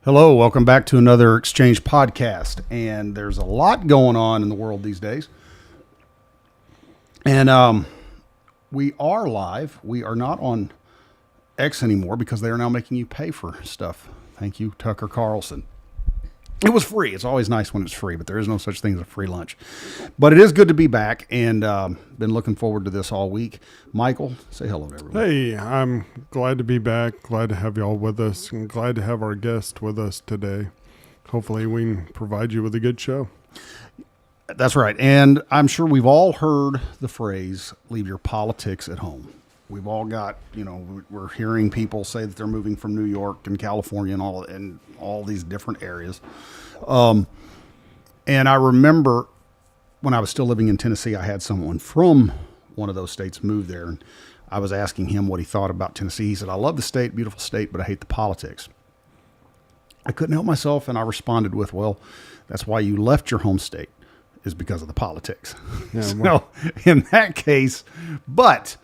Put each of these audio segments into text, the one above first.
Hello, welcome back to another Exchange podcast. And there's a lot going on in the world these days. And we are live. We are not on X anymore because they are now making you pay for stuff. Thank you, Tucker Carlson. It was free. It's always nice when it's free, but there is no such thing as a free lunch. But it is good to be back, and been looking forward to this all week. Michael, say hello to everyone. Hey, I'm glad to be back. Glad to have y'all with us, and glad to have our guest with us today. Hopefully, we can provide you with a good show. That's right. And I'm sure we've all heard the phrase, leave your politics at home. We've all got, we're hearing people say that they're moving from New York and California and all these different areas. And I remember when I was still living in Tennessee, I had someone from one of those states move there. And I was asking him what he thought about Tennessee. He said, I love the state, beautiful state, but I hate the politics. I couldn't help myself. And I responded with, well, that's why you left your home state, is because of the politics. Yeah, So in that case, but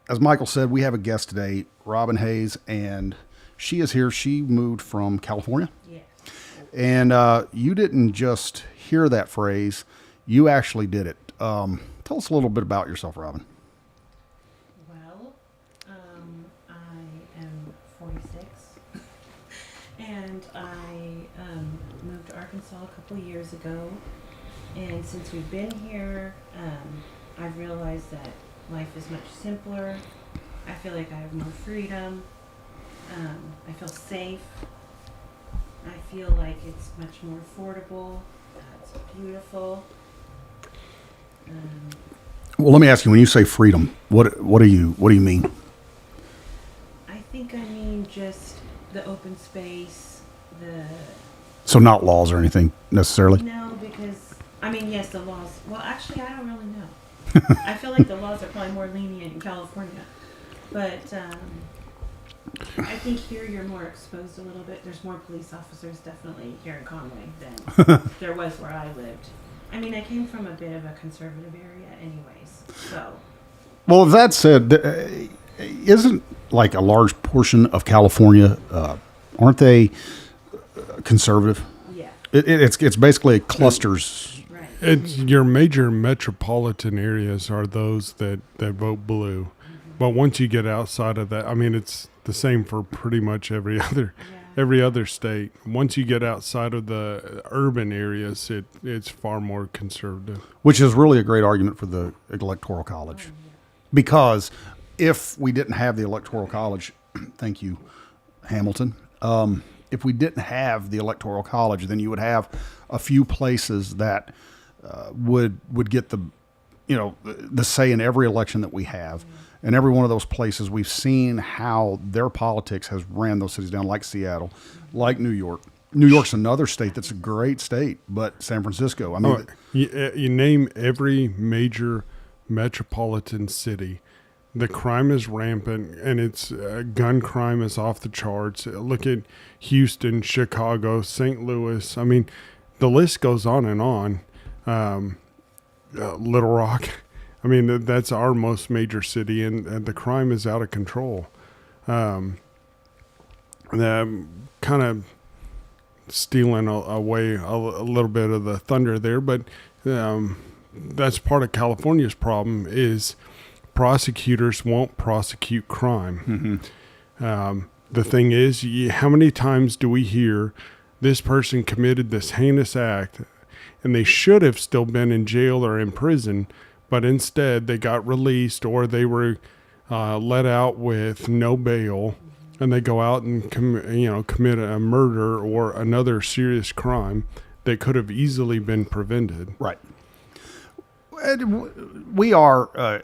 as Michael said, we have a guest today, Robin Hayes, and she is here. She moved from California. Yes. And you didn't just hear that phrase, you actually did it. Tell us a little bit about yourself, Robin. Well, I am 46, and I moved to Arkansas a couple of years ago. And since we've been here, I've realized that life is much simpler. I feel like I have more freedom. I feel safe. I feel like it's much more affordable. It's beautiful. Well, let me ask you, when you say freedom, what do you mean? I think I mean just the open space, So not laws or anything necessarily? No, because, yes, the laws, well, actually, I don't really know. I feel like the laws are probably more lenient in California, but I think here you're more exposed a little bit. There's more police officers definitely here in Conway than there was where I lived. I came from a bit of a conservative area anyways, so. Well, that said, isn't like a large portion of California, aren't they conservative? Yeah. It's basically clusters. Right. It's your major metropolitan areas are those that vote blue. Mm-hmm. But once you get outside of that, it's the same for pretty much every other state. Once you get outside of the urban areas, it's far more conservative. Which is really a great argument for the Electoral College. Because if we didn't have the Electoral College, thank you, Hamilton, if we didn't have the Electoral College, then you would have a few places that would get the say in every election that we have. And every one of those places, we've seen how their politics has ran those cities down, like Seattle, like New York. New York's another state that's a great state, but San Francisco. You name every major metropolitan city. The crime is rampant, and it's gun crime is off the charts. Look at Houston, Chicago, St. Louis. The list goes on and on. Little Rock. That's our most major city, and the crime is out of control. Kind of stealing away a little bit of the thunder there, but that's part of California's problem is prosecutors won't prosecute crime. Mm-hmm. The thing is, how many times do we hear this person committed this heinous act, and they should have still been in jail or in prison, but instead they got released or they were let out with no bail, and they go out and commit a murder or another serious crime that could have easily been prevented. Right. We are,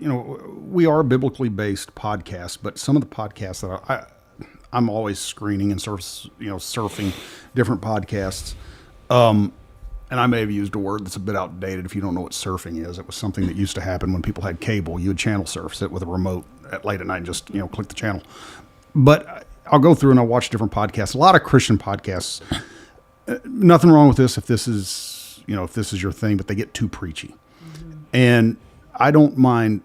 we are a biblically based podcast, but some of the podcasts that I'm always screening and surfing different podcasts. And I may have used a word that's a bit outdated if you don't know what surfing is. It was something that used to happen when people had cable. You would channel surf, sit with a remote late at night and just, click the channel. But I'll go through and I'll watch different podcasts, a lot of Christian podcasts. Nothing wrong with this if this is your thing, but they get too preachy. Mm-hmm. And I don't mind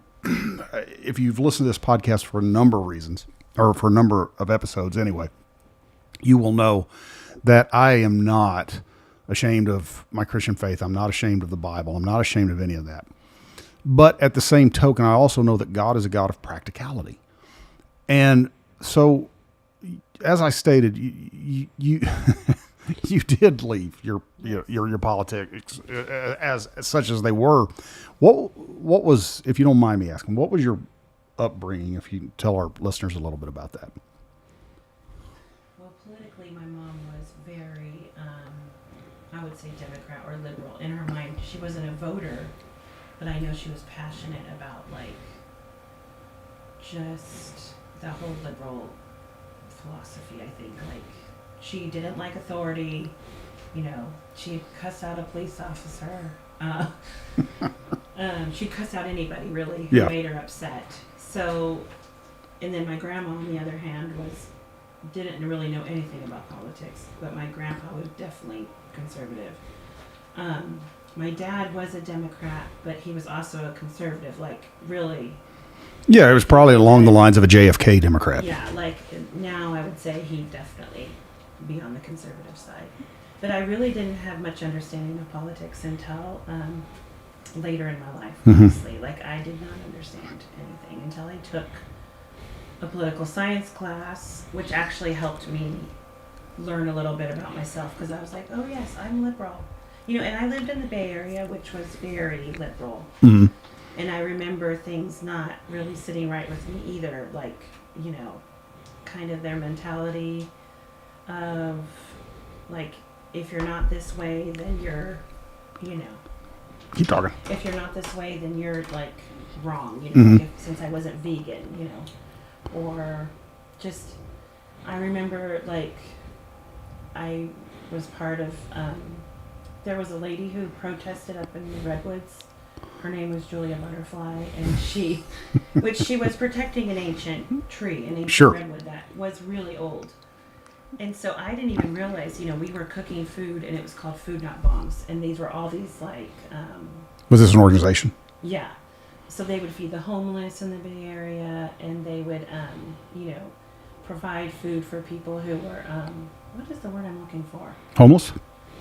if you've listened to this podcast for a number of reasons, or for a number of episodes anyway. you will know that I am not ashamed of my Christian faith. I'm not ashamed of the Bible. I'm not ashamed of any of that. But at the same token, I also know that God is a God of practicality. And so, as I stated, you you did leave your politics as such as they were. What was, if you don't mind me asking, what was your upbringing? If you tell our listeners a little bit about that. Well, politically, my mom was very, I would say Democrat or liberal. In her mind, she wasn't a voter, but I know she was passionate about, like, just the whole liberal philosophy, I think. Like, she didn't like authority. You know, she cussed out a police officer. She cussed out anybody, really, who Yeah. made her upset. So, and then my grandma, on the other hand, didn't really know anything about politics, but my grandpa was definitely conservative. My dad was a Democrat, but he was also a conservative, like, really. Yeah, it was probably along the lines of a JFK Democrat. Yeah, like, now I would say he'd definitely be on the conservative side. But I really didn't have much understanding of politics until later in my life, honestly. Like, I did not understand anything until I took a political science class, which actually helped me learn a little bit about myself, because I was like, oh yes, I'm liberal. You know, and I lived in the Bay Area, which was very liberal. Mm-hmm. And I remember things not really sitting right with me either, like, you know, kind of their mentality of, like, if you're not this way, then you're, you know, Keep talking. if you're not this way, then you're, like, wrong, you know, like, since I wasn't vegan, you know, or just, I remember, like, I was part of, there was a lady who protested up in the Redwoods. Her name was Julia Butterfly, and she was protecting an ancient tree, an ancient Sure. redwood that was really old. And so I didn't even realize, you know, we were cooking food, and it was called Food Not Bombs, and these were all these, like, Was this an organization? yeah. So they would feed the homeless in the Bay Area, and they would, you know, provide food for people who were, what is the word I'm looking for? Homeless?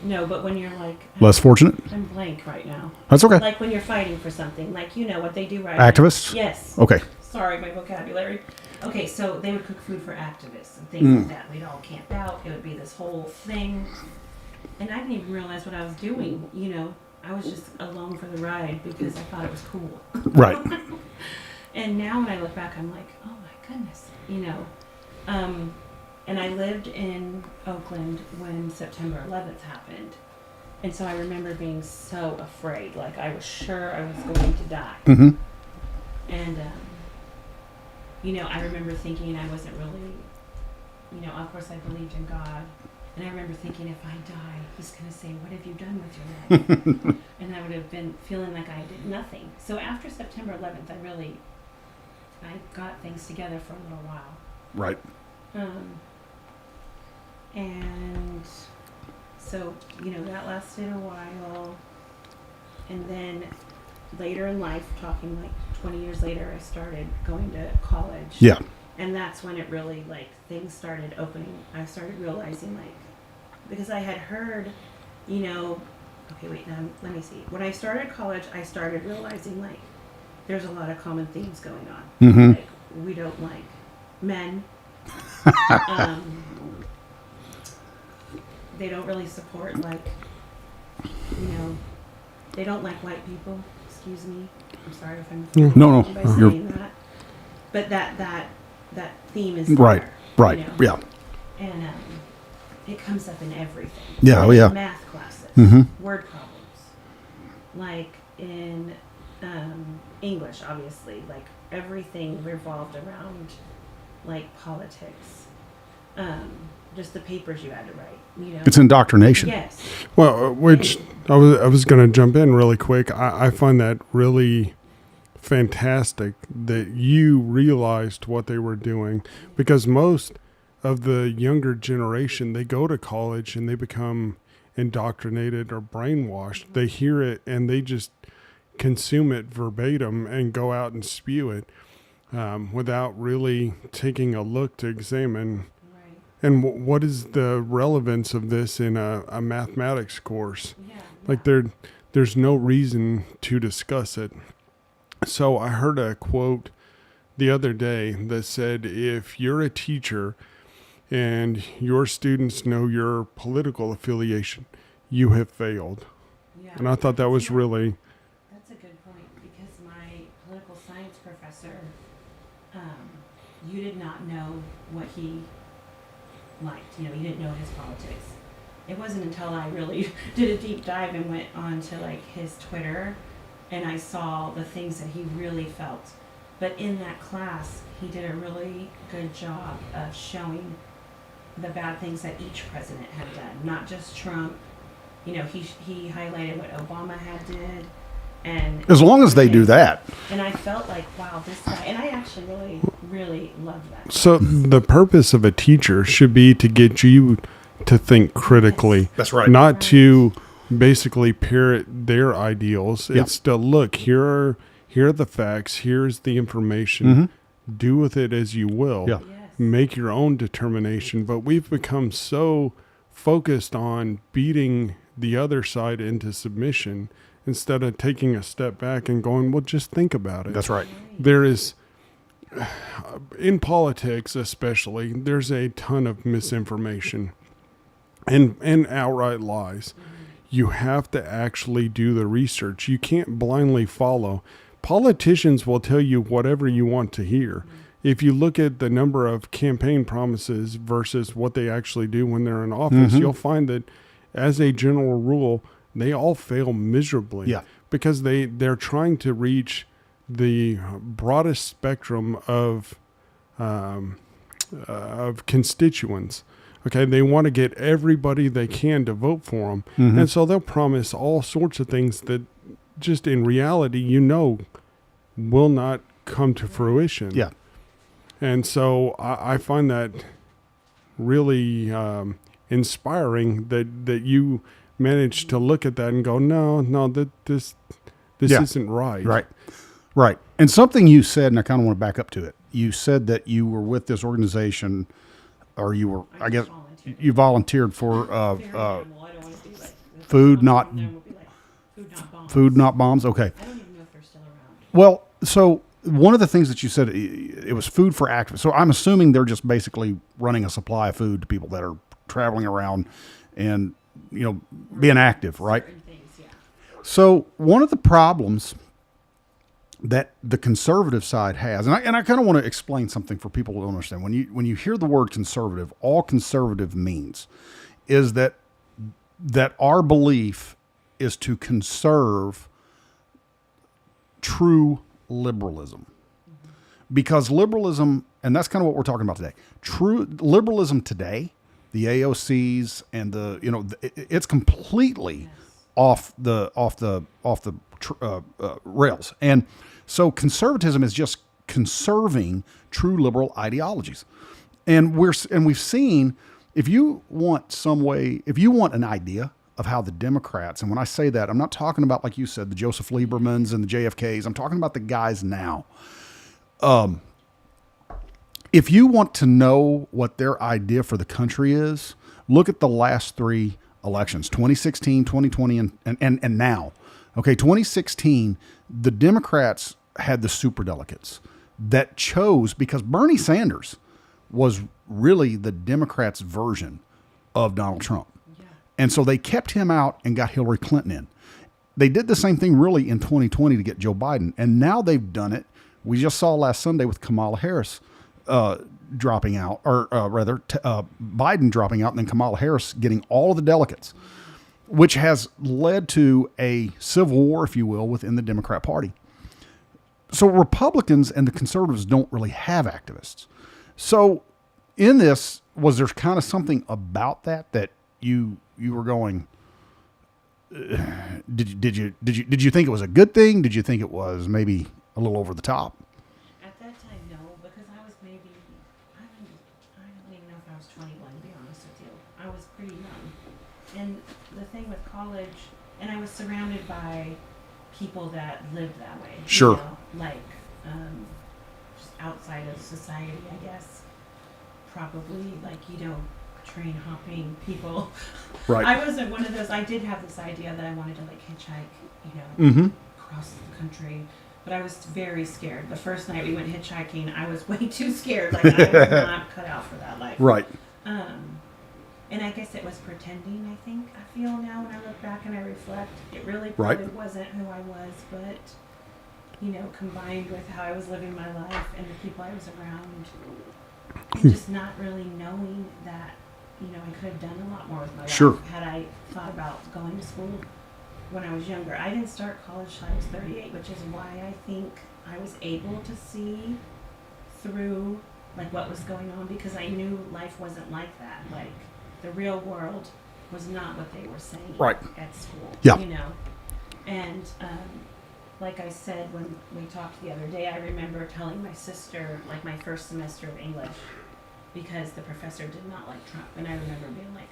No, but when you're like, Less fortunate? I'm blank right now. That's okay. Like when you're fighting for something, like, you know what they do right Activists? Yes. Okay. Sorry, my vocabulary. Okay, so they would cook food for activists and things like that. We'd all camp out. It would be this whole thing. And I didn't even realize what I was doing, you know. I was just along for the ride because I thought it was cool. Right. And now when I look back, I'm like, oh my goodness, you know. And I lived in Oakland when September 11th happened. And so I remember being so afraid, like I was sure I was going to die. Mm-hmm. And, you know, I remember thinking I wasn't really, you know, of course I believed in God. And I remember thinking, if I die, he's going to say, what have you done with your life? And I would have been feeling like I did nothing. So after September 11th, I got things together for a little while. Right. And so, you know, that lasted a while. And then later in life, talking like 20 years later, I started going to college. Yeah. And that's when it really, like, things started opening. I started realizing, like, because I had heard, you know, okay, wait, now let me see. When I started college, I started realizing, like, there's a lot of common themes going on. Mm-hmm. Like, we don't like men. They don't really support, like, you know, they don't like white people. Excuse me. I'm sorry if I'm offending No, you by you're- saying that. But that theme is Right. there, Right. you know? Yeah. And it comes up in everything. Yeah, Like oh, yeah. Math classes, Mm-hmm. word problems, like in English, obviously, like everything revolved around like politics. Just the papers you had to write, you know. It's indoctrination. Yes. Well, which I was going to jump in really quick. I find that really fantastic that you realized what they were doing, because most of the younger generation, they go to college and they become indoctrinated or brainwashed. They hear it and they just consume it verbatim and go out and spew it without really taking a look to examine Right. And what is the relevance of this in a mathematics course? Yeah. Like there's no reason to discuss it. So I heard a quote the other day that said, if you're a teacher and your students know your political affiliation, you have failed. Yeah. And I thought that was really, That's a good point, because my political science professor, you did not know what he liked. You didn't know his politics. It wasn't until I really did a deep dive and went on to like his Twitter, and I saw the things that he really felt. But in that class, he did a really good job of showing the bad things that each president had done, not just Trump. He highlighted what Obama had did, and As long as they do that. And I felt like, wow, this guy, and I actually really, really loved that. so the purpose of a teacher should be to get you to think critically. That's right. Not to basically parrot their ideals. Yeah. It's to look, here are the facts, here's the information. Do with it as you will. Yeah. Yes. Make your own determination. But we've become so focused on beating the other side into submission instead of taking a step back and going, well, just think about it. That's right. There is, in politics especially, there's a ton of misinformation and outright lies. You have to actually do the research. You can't blindly follow. Politicians will tell you whatever you want to hear. If you look at the number of campaign promises versus what they actually do when they're in office, you'll find that as a general rule, they all fail miserably. Yeah. Because they're trying to reach the broadest spectrum of constituents. Okay, they want to get everybody they can to vote for them. And so they'll promise all sorts of things that just in reality, will not come to fruition. Yeah. And so I find that really inspiring that you managed to look at that and go, no, this Yeah. isn't right. Right. And something you said, and I kind of want to back up to it. You said that you were with this organization, or you were, I guess, volunteered. you volunteered for Very animal. I don't want to be like food not- Then we'll be like, food not bombs. food, not bombs. Okay. I don't even know if they're still around. Well, so one of the things that you said, it was food for activists. So I'm assuming they're just basically running a supply of food to people that are traveling around and, being active, right? Certain things, yeah. So one of the problems that the conservative side has, and I kind of want to explain something for people who don't understand. When you hear the word conservative, all conservative means is that our belief is to conserve true liberalism. Because liberalism, and that's kind of what we're talking about today. True liberalism today, the AOCs and it's completely off the rails. And so conservatism is just conserving true liberal ideologies. And we've seen, if you want an idea of how the Democrats, and when I say that, I'm not talking about, like you said, the Joseph Liebermans and the JFKs. I'm talking about the guys now. If you want to know what their idea for the country is, look at the last three elections, 2016, 2020, and now. Okay, 2016, the Democrats had the superdelegates that chose, because Bernie Sanders was really the Democrats' version of Donald Trump. Yeah. And so they kept him out and got Hillary Clinton in. They did the same thing really in 2020 to get Joe Biden. And now they've done it. We just saw last Sunday with Kamala Harris dropping out, or rather Biden dropping out, and then Kamala Harris getting all of the delegates, which has led to a civil war, if you will, within the Democrat Party. So Republicans and the conservatives don't really have activists. So in this, was there kind of something about that you were going, did you think it was a good thing? Did you think it was maybe a little over the top? At that time, no, because I was maybe, I don't even know if I was 21, to be honest with you. I was pretty young. And the thing with college, and I was surrounded by people that lived that way. Sure. Like, just outside of society, I guess. probably like, train hopping people. Right. I wasn't one of those. I did have this idea that I wanted to like hitchhike, Mm-hmm. across the country, but I was very scared. The first night we went hitchhiking, I was way too scared. Like I was not cut out for that life. Right. And I guess it was pretending, I think, I feel now when I look back and I reflect. It really Right. probably wasn't who I was, but, combined with how I was living my life and the people I was around, and just not really knowing that, I could have done a lot more with my Sure. life had I thought about going to school when I was younger. I didn't start college till I was 38, which is why I think I was able to see through, like, what was going on, because I knew life wasn't like that. Like, the real world was not what they were saying Right. at school. Yeah. And like I said when we talked the other day, I remember telling my sister, like my first semester of English, because the professor did not like Trump, and I remember being like,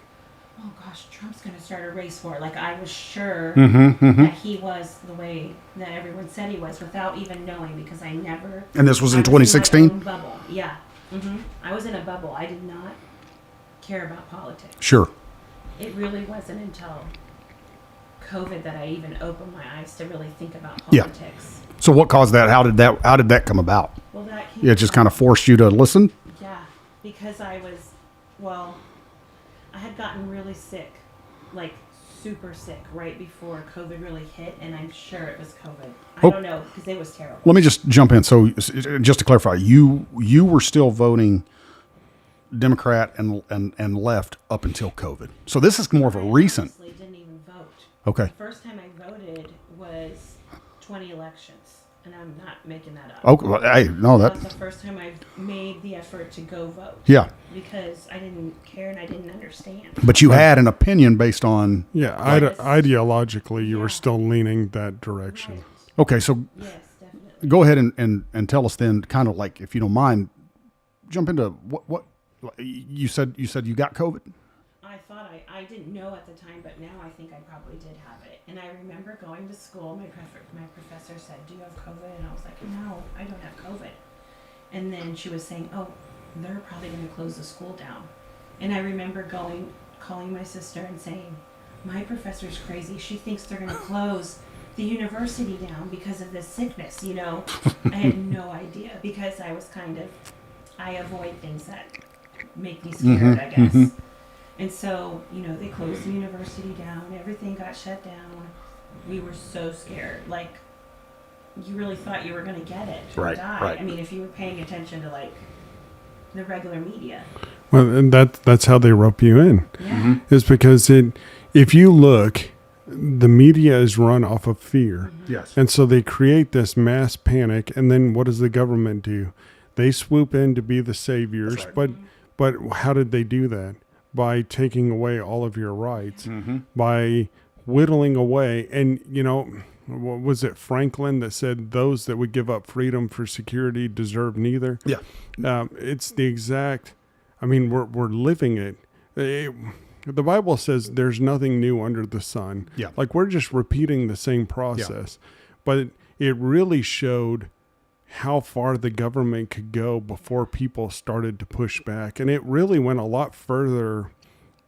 "Oh gosh, Trump's going to start a race war." Like I was sure that he was the way that everyone said he was, without even knowing, because I never. And this was in I my 2016? own bubble, yeah. I was in a bubble. I did not care about politics. Sure. It really wasn't until COVID that I even opened my eyes to really think about Yeah. politics. So what caused that? How did that come about? Well, that came Yeah, it just kind of forced you to listen? Yeah, because I had gotten really sick, like super sick, right before COVID really hit, and I'm sure it was COVID. I Oh. don't know, because it was terrible. Let me just jump in. So just to clarify, you were still voting Democrat and left up until COVID. So this is more of a I recent. honestly didn't even vote. Okay. The first time I voted was 20 elections, and I'm not making that up. Okay. Well, hey, no, That was that. the first time I made the effort to go vote. Yeah. Because I didn't care and I didn't understand. But you had an opinion based on. Yeah, Right. ideologically, you Yeah. were still leaning that direction. Right. Okay. So Yes, definitely. go ahead and tell us then, kind of like, if you don't mind, jump into what you said. You said you got COVID. I thought I didn't know at the time, but now I think I probably did have it. And I remember going to school. My professor said, "Do you have COVID?" And I was like, "No, I don't have COVID." And then she was saying, "Oh, they're probably going to close the school down." And I remember calling my sister and saying, "My professor's crazy. She thinks they're going to close the university down because of this sickness." I had no idea, because I avoid things that make me scared, I guess. And so, they closed the university down. Everything got shut down. We were so scared. Like, you really thought you were going to get it or Right, die. right. I mean, if you were paying attention to, like, the regular media. Well, and that's how they rope you in. Yeah. Is because if you look, the media is run off of fear. Yes. And so they create this mass panic, and then what does the government do? They swoop in to be the saviors, That's right. but how did they do that? By taking away all of your rights, by whittling away. And, what was it, Franklin, that said those that would give up freedom for security deserve neither? Yeah. It's the exact, we're living it. The Bible says there's nothing new under the sun. Yeah. Like, we're just repeating the same process. But it really showed how far the government could go before people started to push back. And it really went a lot further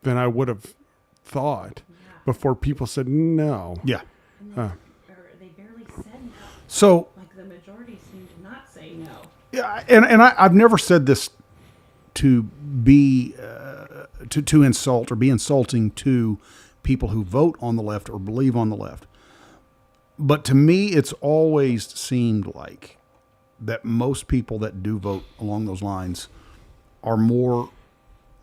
than I would have thought before people said no. Yeah. And they barely said no. So Like, the majority seemed to not say no. yeah, and I've never said this to be to insult or be insulting to people who vote on the left or believe on the left. But to me, it's always seemed like that most people that do vote along those lines are more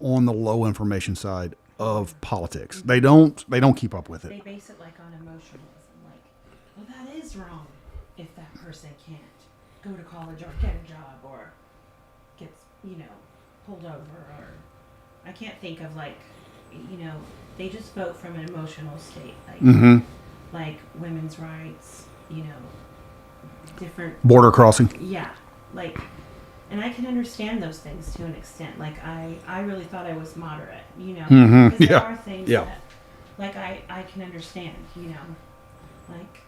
on the low information side of politics. They don't keep up with They it. base it, like, on emotionalism. Like, well, that is wrong if that person can't go to college or get a job or gets, pulled over, or I can't think of, like, they just vote from an emotional state. Like, like women's rights, different. Border crossing. Yeah, like, and I can understand those things to an extent. Like, I really thought I was moderate, because there Yeah. are things Yeah. that, like, I can understand, like,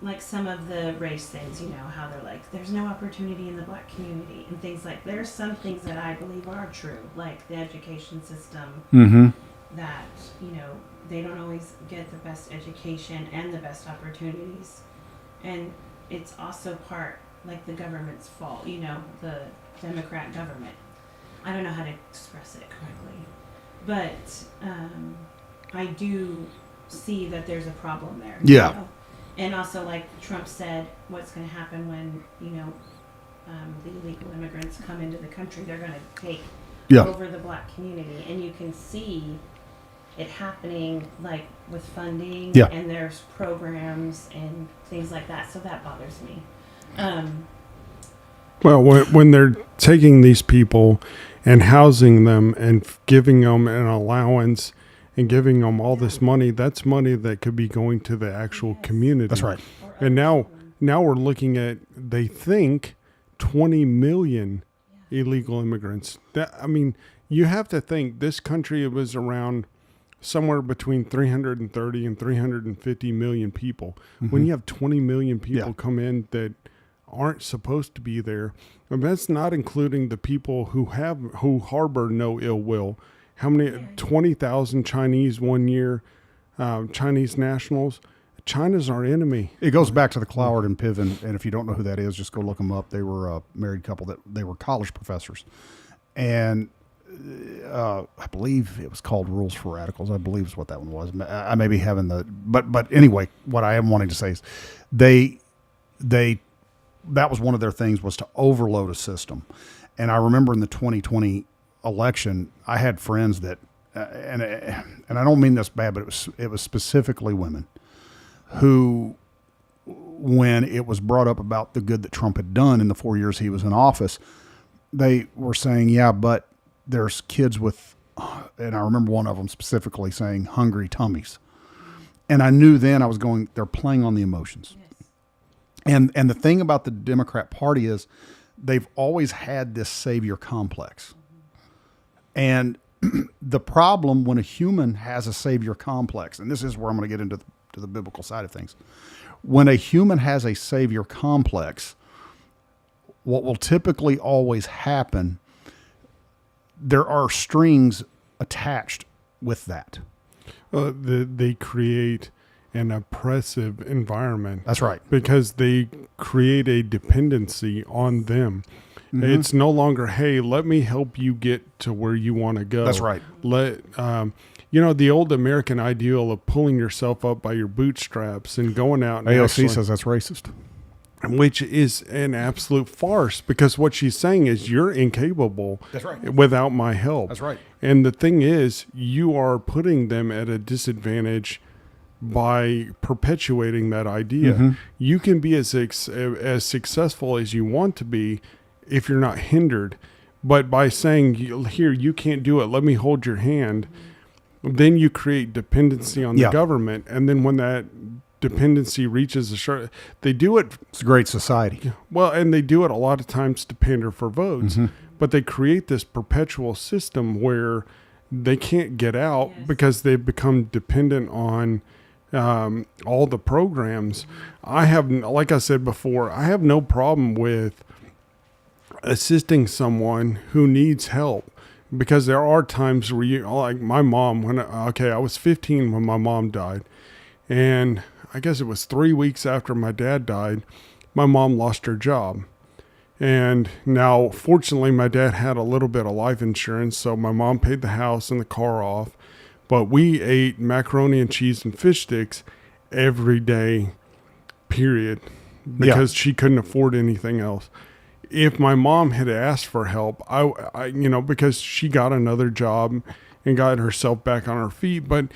like some of the race things, how they're like, there's no opportunity in the black community and things like, there's some things that I believe are true, like the education system, Mm-hmm. that, they don't always get the best education and the best opportunities. And it's also part, like the government's fault, the Democrat government. I don't know how to express it correctly. But I do see that there's a problem there. Yeah. And also, like Trump said, what's going to happen when, the illegal immigrants come into the country? They're going to take Yeah. over the black community. And you can see it happening, like with funding, Yeah. and there's programs and things like that. So that bothers me. Well, when they're taking these people and housing them and giving them an allowance and giving them all this money, that's money that could be going to the actual community. That's right. And now we're looking at, they think, 20 million illegal immigrants. You have to think this country was around somewhere between 330 and 350 million people. When you have 20 million people come in that aren't supposed to be there, and that's not including the people who harbor no ill will. How many? 20,000 Chinese one year, Chinese nationals. China's our enemy. It goes back to the Cloward and Piven, and if you don't know who that is, just go look them up. They were a married couple that they were college professors, and I believe it was called Rules for Radicals. I believe is what that one was. I may be having but anyway, what I am wanting to say is they that was one of their things, was to overload a system. And I remember in the 2020 election, I had friends that, and I don't mean this bad, but it was specifically women who, when it was brought up about the good that Trump had done in the 4 years he was in office, they were saying, yeah, but there's kids with, and I remember one of them specifically saying, hungry tummies. And I knew then I was going, they're playing on the emotions. And the thing about the Democrat Party is they've always had this savior complex. And the problem when a human has a savior complex, and this is where I'm going to get into the biblical side of things. When a human has a savior complex, what will typically always happen, there are strings attached with that. They create an oppressive environment. That's right. Because they create a dependency on them. Mm-hmm. It's no longer, hey, let me help you get to where you want to go. That's right. The old American ideal of pulling yourself up by your bootstraps and going out. And AOC says that's racist. Which is an absolute farce, because what she's saying is you're incapable. That's right. Without my help. That's right. And the thing is, you are putting them at a disadvantage by perpetuating that idea. Mm-hmm. You can be as successful as you want to be if you're not hindered. But by saying, here, you can't do it, let me hold your hand, then you create dependency on the government. And then when that dependency reaches they do it. It's a great society. Well, and they do it a lot of times to pander for votes. Mm-hmm. But they create this perpetual system where they can't get out because they've become dependent on all the programs. Like I said before, I have no problem with assisting someone who needs help, because there are times where like my mom, I was 15 when my mom died, and I guess it was 3 weeks after my dad died, my mom lost her job. And now, fortunately, my dad had a little bit of life insurance, so my mom paid the house and the car off. But we ate macaroni and cheese and fish sticks every day, period, because she couldn't afford anything else. If my mom had asked for help, I because she got another job and got herself back on her feet. But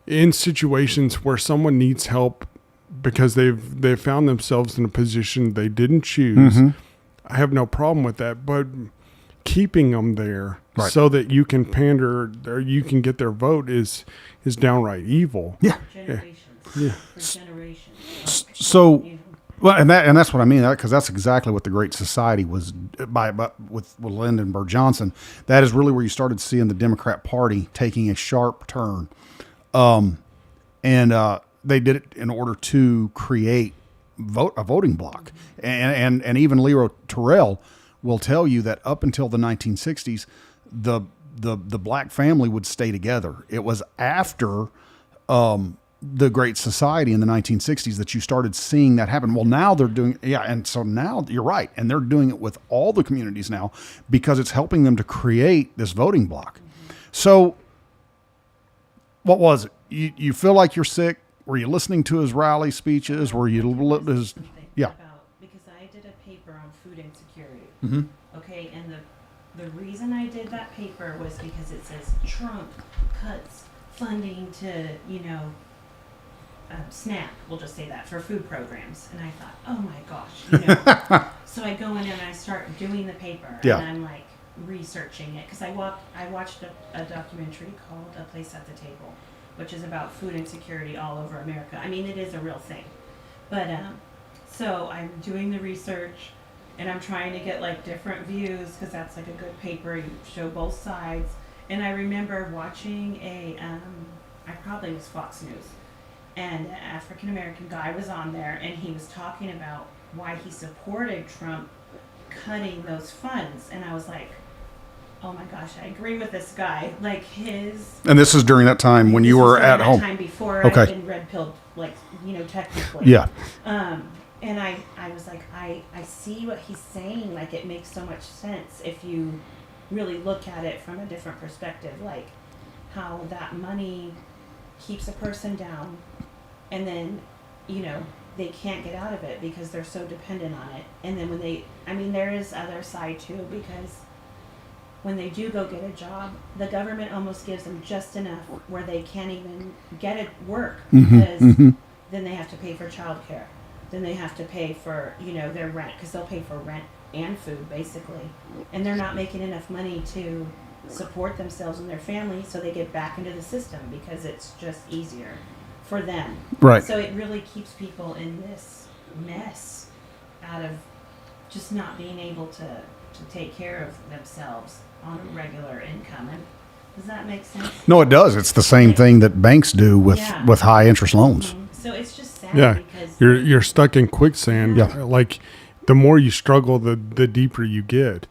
in situations where someone needs help because they've found themselves in a position they didn't choose, I have no problem with that. But keeping them there so that you can pander or you can get their vote is downright evil. Yeah. Generations. Yeah. For generations. So, well, and that's what I mean, because that's exactly what the Great Society was with Lyndon B. Johnson. That is really where you started seeing the Democrat Party taking a sharp turn. And they did it in order to create voting bloc. And even Leo Terrell will tell you that up until the 1960s, the black family would stay together. It was after the Great Society in the 1960s that you started seeing that happen. Well, now they're doing, and so now you're right, and they're doing it with all the communities now because it's helping them to create this voting bloc. So, what was it? You feel like you're sick? Were you listening to his rally speeches? Were you his? Yeah. Because I did a paper on food insecurity. Mm-hmm. Okay, and the reason I did that paper was because it says Trump cuts funding to, SNAP, we'll just say that, for food programs. And I thought, oh my gosh, So I go in and I start doing the paper. Yeah. And I'm like researching it. Because I watched a documentary called A Place at the Table, which is about food insecurity all over America. I mean, it is a real thing. But, so I'm doing the research and I'm trying to get like different views because that's like a good paper. You show both sides. And I remember watching I probably was Fox News. And an African-American guy was on there, and he was talking about why he supported Trump cutting those funds. And I was like, oh my gosh, I agree with this guy. Like And this is during that time when you were at home. Time before Okay. I'd been red-pilled, technically. Yeah. And I was like, I see what he's saying. Like, it makes so much sense if you really look at it from a different perspective. Like, how that money keeps a person down, and then, they can't get out of it because they're so dependent on it. And then there is other side too, because when they do go get a job, the government almost gives them just enough where they can't even get it work because then they have to pay for childcare. Then they have to pay for, their rent, because they'll pay for rent and food basically. And they're not making enough money to support themselves and their family, so they get back into the system because it's just easier for them. Right. So it really keeps people in this mess out of just not being able to take care of themselves on a regular income. And does that make sense? No, it does. It's the same thing that banks do with high interest loans. Mm-hmm. So it's just sad because you're stuck in quicksand. Yeah. Like the more you struggle, the deeper you get.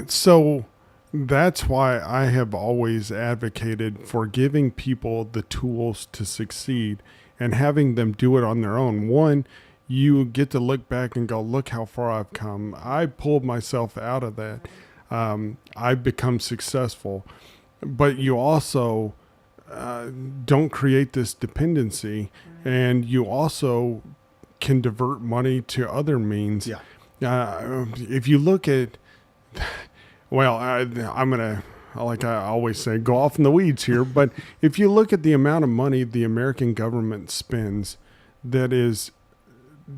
So that's why I have always advocated for giving people the tools to succeed and having them do it on their own. One, you get to look back and go, look how far I've come. I pulled myself out of that. I've become successful. But you also don't create this dependency, and you also can divert money to other means. Yeah. If you look at, well, I'm going to, like I always say, go off in the weeds here. But if you look at the amount of money the American government spends that is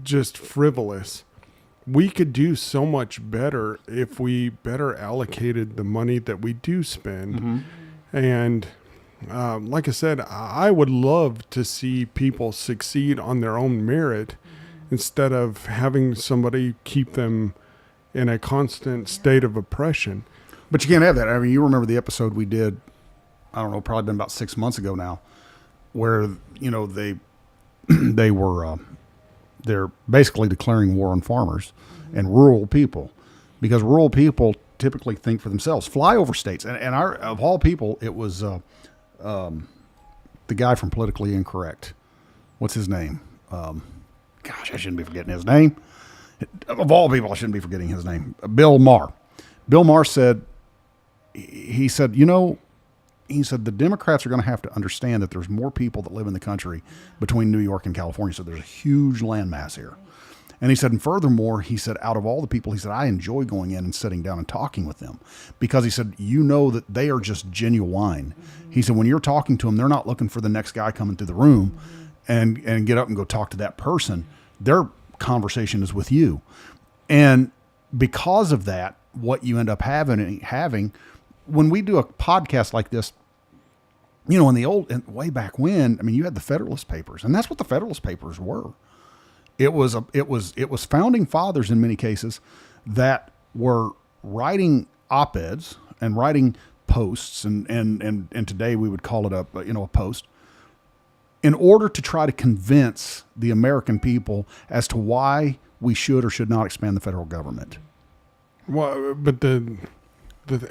just frivolous, we could do so much better if we better allocated the money that we do spend. And like I said, I would love to see people succeed on their own merit instead of having somebody keep them in a constant state of oppression. But you can't have that. I mean, you remember the episode we did, I don't know, probably been about 6 months ago now, where, they're basically declaring war on farmers and rural people, because rural people typically think for themselves. Flyover states, and of all people, it was the guy from Politically Incorrect. What's his name? Gosh, I shouldn't be forgetting his name. Of all people, I shouldn't be forgetting his name. Bill Maher. Bill Maher said, he said, the Democrats are going to have to understand that there's more people that live in the country between New York and California. So there's a huge landmass here. And he said, and furthermore, he said, out of all the people, he said, I enjoy going in and sitting down and talking with them, because he said, that they are just genuine. He said, when you're talking to them, they're not looking for the next guy coming through the room and get up and go talk to that person. Their conversation is with you. And because of that, what you end up having when we do a podcast like this, in the way back when, I mean, you had the Federalist Papers, and that's what the Federalist Papers were. It was founding fathers in many cases that were writing op-eds and writing posts, and today we would call it a post, in order to try to convince the American people as to why we should or should not expand the federal government. Well, but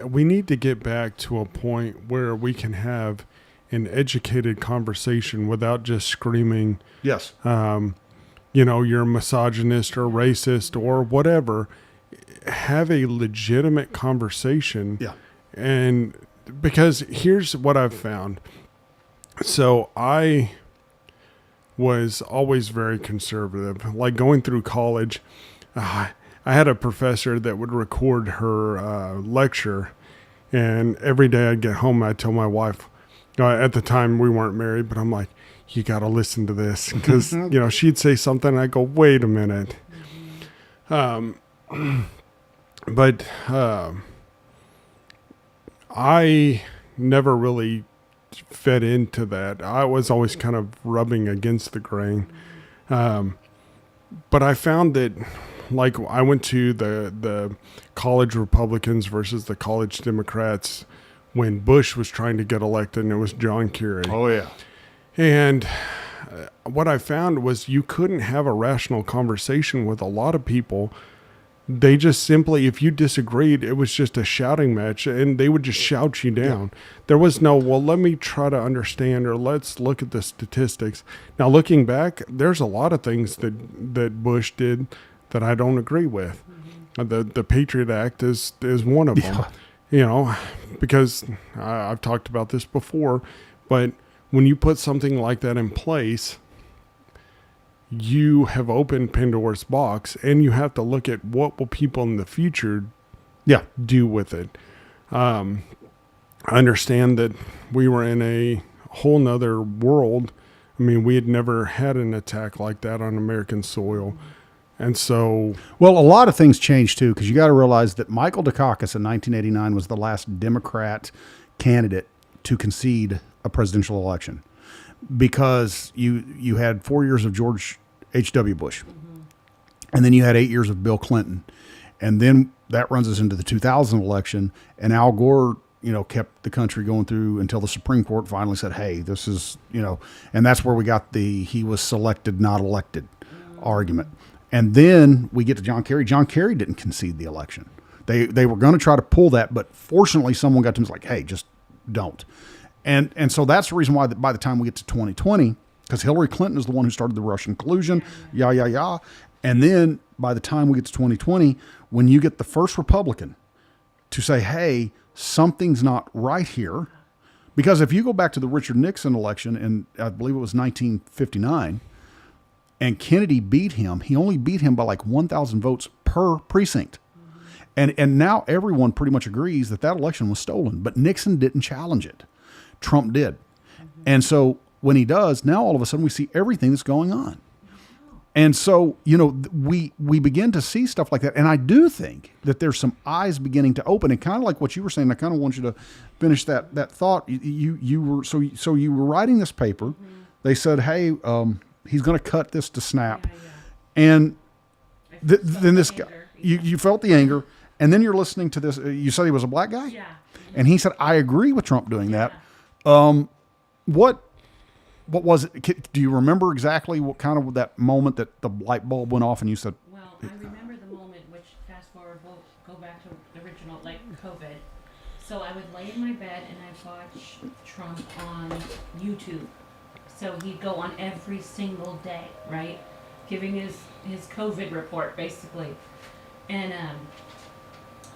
we need to get back to a point where we can have an educated conversation without just screaming, Yes. you're a misogynist or racist or whatever. Have a legitimate conversation. Yeah. And because here's what I've found. So I was always very conservative. Like going through college, I had a professor that would record her lecture, and every day I'd get home, I'd tell my wife, at the time we weren't married, but I'm like, you got to listen to this, because she'd say something, and I go, wait a minute. But I never really fed into that. I was always kind of rubbing against the grain. But I found that, like, I went to the college Republicans versus the college Democrats when Bush was trying to get elected, and it was John Kerry. Oh, yeah. And what I found was you couldn't have a rational conversation with a lot of people. They just simply, if you disagreed, it was just a shouting match, and they would just shout you down. Yeah. There was no, well, let me try to understand, or let's look at the statistics. Now, looking back, there's a lot of things that Bush did that I don't agree with. Mm-hmm. The Patriot Act is one of them. Because I've talked about this before, but when you put something like that in place, you have opened Pandora's box, and you have to look at what will people in the future do with it. I understand that we were in a whole nother world. I mean, we had never had an attack like that on American soil. And so... Well, a lot of things changed, too, because you got to realize that Michael Dukakis in 1989 was the last Democrat candidate to concede a presidential election, because you had 4 years of George H.W. Bush, and then you had 8 years of Bill Clinton, and then that runs us into the 2000 election, and Al Gore, kept the country going through until the Supreme Court finally said, hey, this is, and that's where we got the he was selected, not elected argument. And then we get to John Kerry. John Kerry didn't concede the election. They were going to try to pull that, but fortunately someone got to him and was like, hey, just don't. And so that's the reason why by the time we get to 2020, because Hillary Clinton is the one who started the Russian collusion, And then by the time we get to 2020, when you get the first Republican to say, hey, something's not right here, because if you go back to the Richard Nixon election, and I believe it was 1959, and Kennedy beat him, he only beat him by like 1,000 votes per precinct. And now everyone pretty much agrees that election was stolen, but Nixon didn't challenge it. Trump did. And so when he does, now all of a sudden we see everything that's going on. And so, we begin to see stuff like that. And I do think that there's some eyes beginning to open, and kind of like what you were saying, I kind of want you to finish that thought. You were writing this paper. They said, hey, he's going to cut this to snap. And then this guy, you felt the anger, and then you're listening to this. You said he was a black guy? Yeah. And he said, I agree with Trump doing that. What was it? Do you remember exactly what kind of that moment that the light bulb went off and you said? Well, I remember the moment, which fast forward, we'll go back to the original, like COVID. So I would lay in my bed and I'd watch Trump on YouTube. So he'd go on every single day, right? Giving his COVID report, basically. And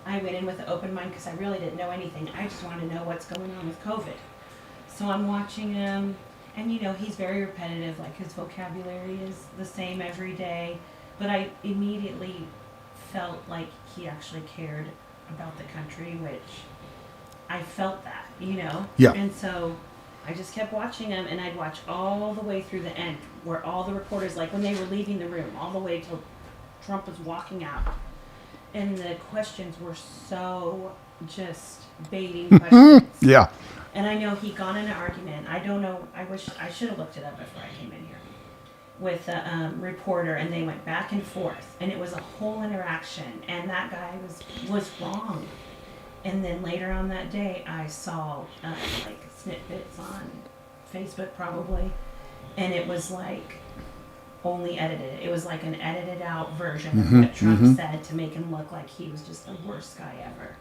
I went in with an open mind because I really didn't know anything. I just wanted to know what's going on with COVID. So I'm watching him, and he's very repetitive, like his vocabulary is the same every day. But I immediately felt like he actually cared about the country, which I felt that, Yeah. And so I just kept watching him, and I'd watch all the way through the end, where all the reporters, like when they were leaving the room, all the way till Trump was walking out. And the questions were so just baiting questions. Yeah. And I know he got in an argument. I don't know. I wish I should have looked it up before I came in here. With a reporter, and they went back and forth, and it was a whole interaction. And that guy was wrong. And then later on that day, I saw like snippets on Facebook probably, and it was like only edited. It was like an edited out version of what Trump said to make him look like he was just the worst guy ever.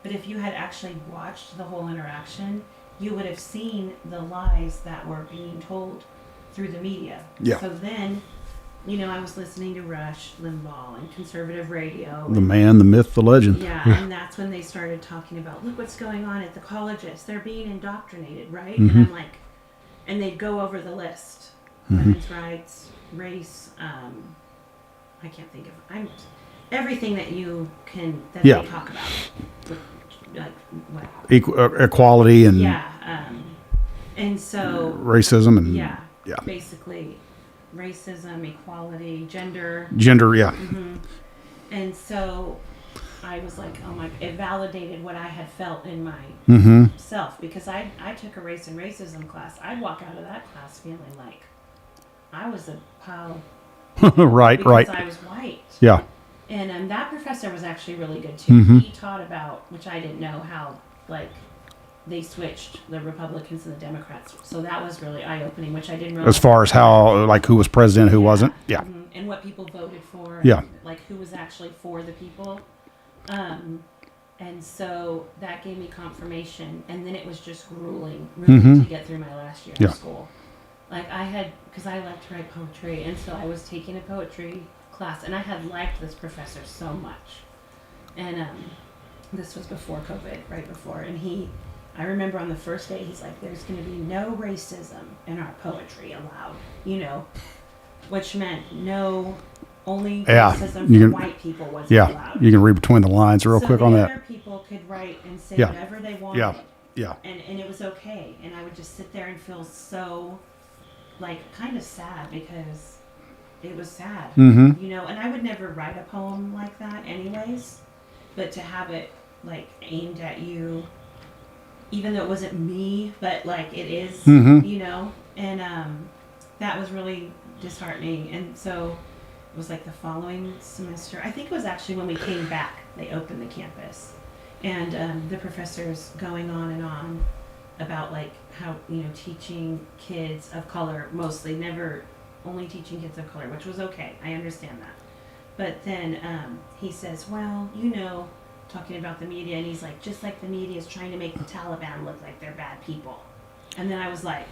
But if you had actually watched the whole interaction, you would have seen the lies that were being told through the media. Yeah. So then, I was listening to Rush Limbaugh and conservative radio. The man, the myth, the legend. Yeah, and that's when they started talking about, look what's going on at the colleges. They're being indoctrinated, right? And I'm like, and they'd go over the list. Women's rights, race, I can't think of, everything that they talk about. Like, what? Equality and and so racism and yeah, basically racism, equality, gender, yeah. And so I was like, oh my, it validated what I had felt in my self, because I took a race and racism class. I'd walk out of that class feeling like I was a pile right, because I was white. Yeah. And that professor was actually really good too. He taught about, which I didn't know, how like they switched the Republicans and the Democrats. So that was really eye-opening, which I didn't realize. As far as how, like, who was president, who wasn't. Yeah. And what people voted for. Yeah. And, like, who was actually for the people. And so that gave me confirmation. And then it was just grueling really to get through my last year of school. Like, because I liked to write poetry, and so I was taking a poetry class, and I had liked this professor so much. And this was before COVID, right before. And I remember on the first day, he's like, there's going to be no racism in our poetry allowed, which meant only racism for white people was allowed. You can read between the lines real quick on that. Other people could write and say whatever they wanted. Yeah. And it was okay. And I would just sit there and feel so, like, kind of sad, because it was sad, and I would never write a poem like that anyways, but to have it, like, aimed at you, even though it wasn't me, but, like, it is, and that was really disheartening. And so it was like the following semester, I think it was actually when we came back, they opened the campus, and the professors going on and on about, like, how, teaching kids of color, mostly, never only teaching kids of color, which was okay. I understand that. But then he says, well, talking about the media, and he's like, just like the media is trying to make the Taliban look like they're bad people. And then I was like,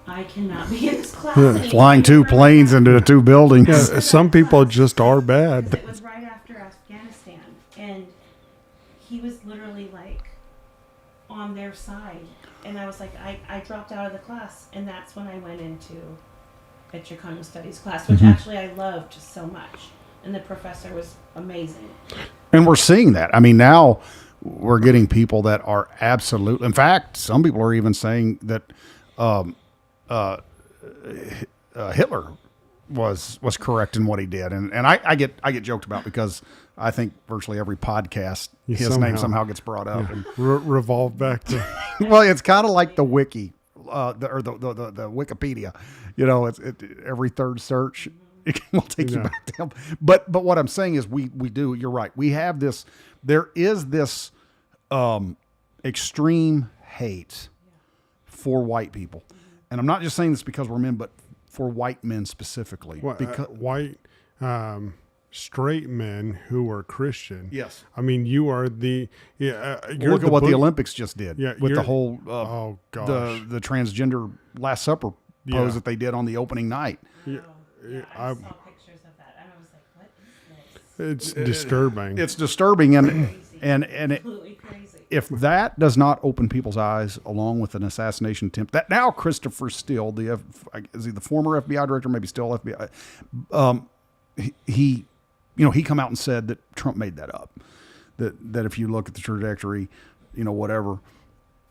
I cannot be in this class anymore. Flying 2 planes into 2 buildings. Yeah, some people just are bad. It was right after Afghanistan, and he was literally like on their side. And I was like, I dropped out of the class, and that's when I went into a Chicano Studies class, which actually I loved so much. And the professor was amazing. And we're seeing that. I mean, now we're getting people that are absolute. In fact, some people are even saying that Hitler was correct in what he did. And I get joked about, because I think virtually every podcast, his name somehow gets brought up. Yeah. Revolve back to. Well, it's kind of like the wiki, the Wikipedia. It's every third search. It will take you back to him. But what I'm saying is we do, you're right. We have this, there is this extreme hate for white people. And I'm not just saying this because we're men, but for white men specifically. Because white straight men who are Christian. Yes. I mean, you are the look at what the Olympics just did. Yeah, with the whole oh gosh, the transgender Last Supper pose that they did on the opening night. I saw pictures of that, and I was like, what is this? It's disturbing. It's disturbing, and Absolutely crazy. If that does not open people's eyes, along with an assassination attempt, that now Christopher Steele, is he the former FBI director, maybe still FBI? He come out and said that Trump made that up. That if you look at the trajectory, whatever.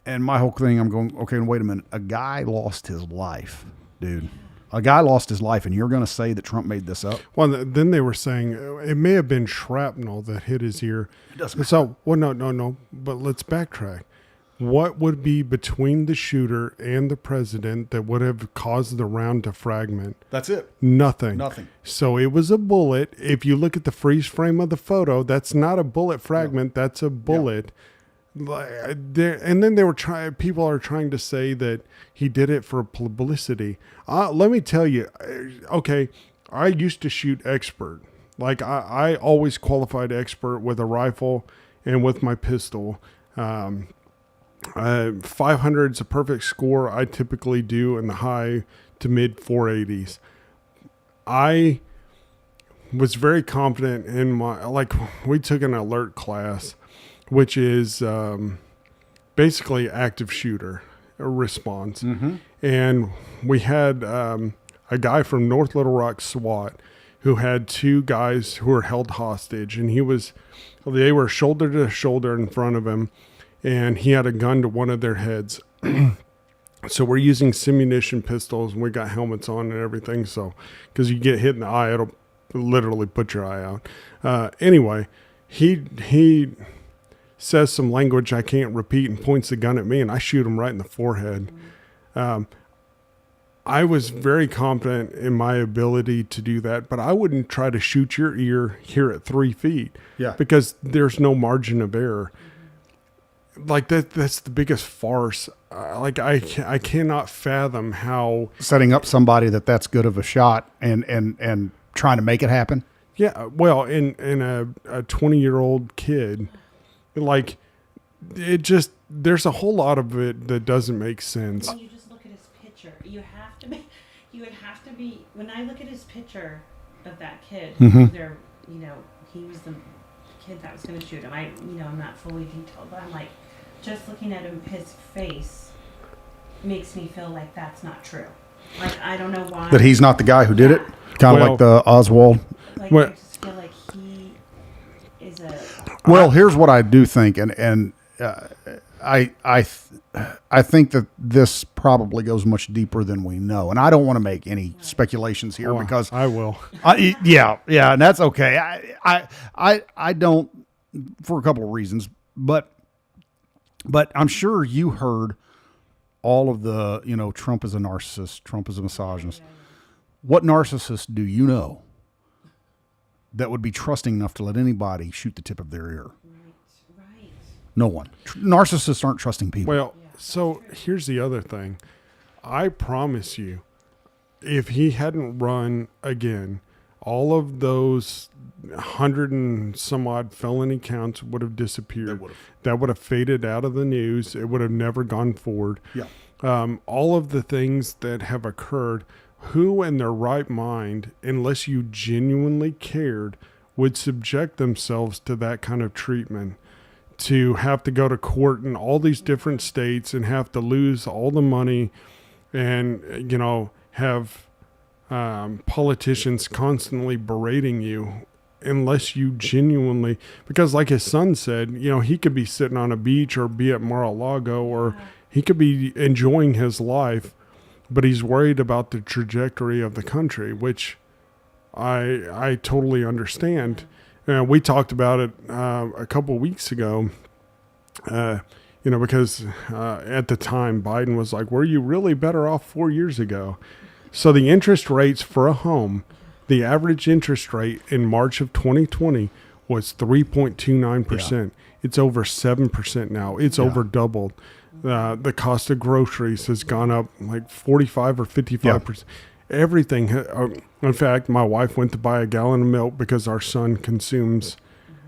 And my whole thing, I'm going, okay, wait a minute. A guy lost his life, dude. A guy lost his life, and you're going to say that Trump made this up? Well, then they were saying it may have been shrapnel that hit his ear. It doesn't matter. So, well, no. But let's backtrack. What would be between the shooter and the president that would have caused the round to fragment? That's it. Nothing. So it was a bullet. If you look at the freeze frame of the photo, that's not a bullet fragment. That's a bullet And then they were trying. People are trying to say that he did it for publicity. Let me tell you. Okay, I used to shoot expert. Like I always qualified expert with a rifle and with my pistol. 500 is a perfect score. I typically do in the high to mid 480s. I was very confident in we took an alert class, which is basically active shooter response. And we had a guy from North Little Rock SWAT who had two guys who were held hostage, and they were shoulder to shoulder in front of him, and he had a gun to one of their heads. So we're using simunition pistols, and we got helmets on and everything. So, because you get hit in the eye, it'll literally put your eye out. Anyway, he says some language I can't repeat and points the gun at me, and I shoot him right in the forehead. I was very confident in my ability to do that, but I wouldn't try to shoot your ear here at 3 feet. Yeah. Because there's no margin of error. Like that's the biggest farce. I cannot fathom how Setting up somebody that's good of a shot and trying to make it happen. Yeah, well, in a 20-year-old kid, like it just there's a whole lot of it that doesn't make sense. When you just look at his picture, you would have to be. When I look at his picture of that kid, there, he was the kid that was going to shoot him. I'm not fully detailed, but I'm like, just looking at him, his face makes me feel like that's not true. Like I don't know why. That he's not the guy who did it. Kind of Well- like the Oswald. Like Well- I just feel like he is a. Well, here's what I do think, and I think that this probably goes much deeper than we know, and I don't want to make any speculations here Well, because I will. yeah, and that's okay. I don't, for a couple of reasons, but I'm sure you heard all of the Trump is a narcissist, Trump is a misogynist. What narcissist do you know that would be trusting enough to let anybody shoot the tip of their ear? Right. No one. Narcissists aren't trusting people. Well, so here's the other thing. I promise you, if he hadn't run again, all of those 100 and some odd felony counts would have disappeared. That would have faded out of the news. It would have never gone forward. Yeah. All of the things that have occurred, who in their right mind, unless you genuinely cared, would subject themselves to that kind of treatment? To have to go to court in all these different states and have to lose all the money and, have politicians constantly berating you unless you genuinely, because like his son said, he could be sitting on a beach or be at Mar-a-Lago or he could be enjoying his life, but he's worried about the trajectory of the country, which I totally understand. We talked about it a couple of weeks ago, because at the time Biden was like, were you really better off 4 years ago? So the interest rates for a home, the average interest rate in March of 2020 was 3.29%. Yeah. It's over 7% now. It's over doubled. The cost of groceries has gone up like 45 or 55%. Everything. In fact, my wife went to buy a gallon of milk because our son consumes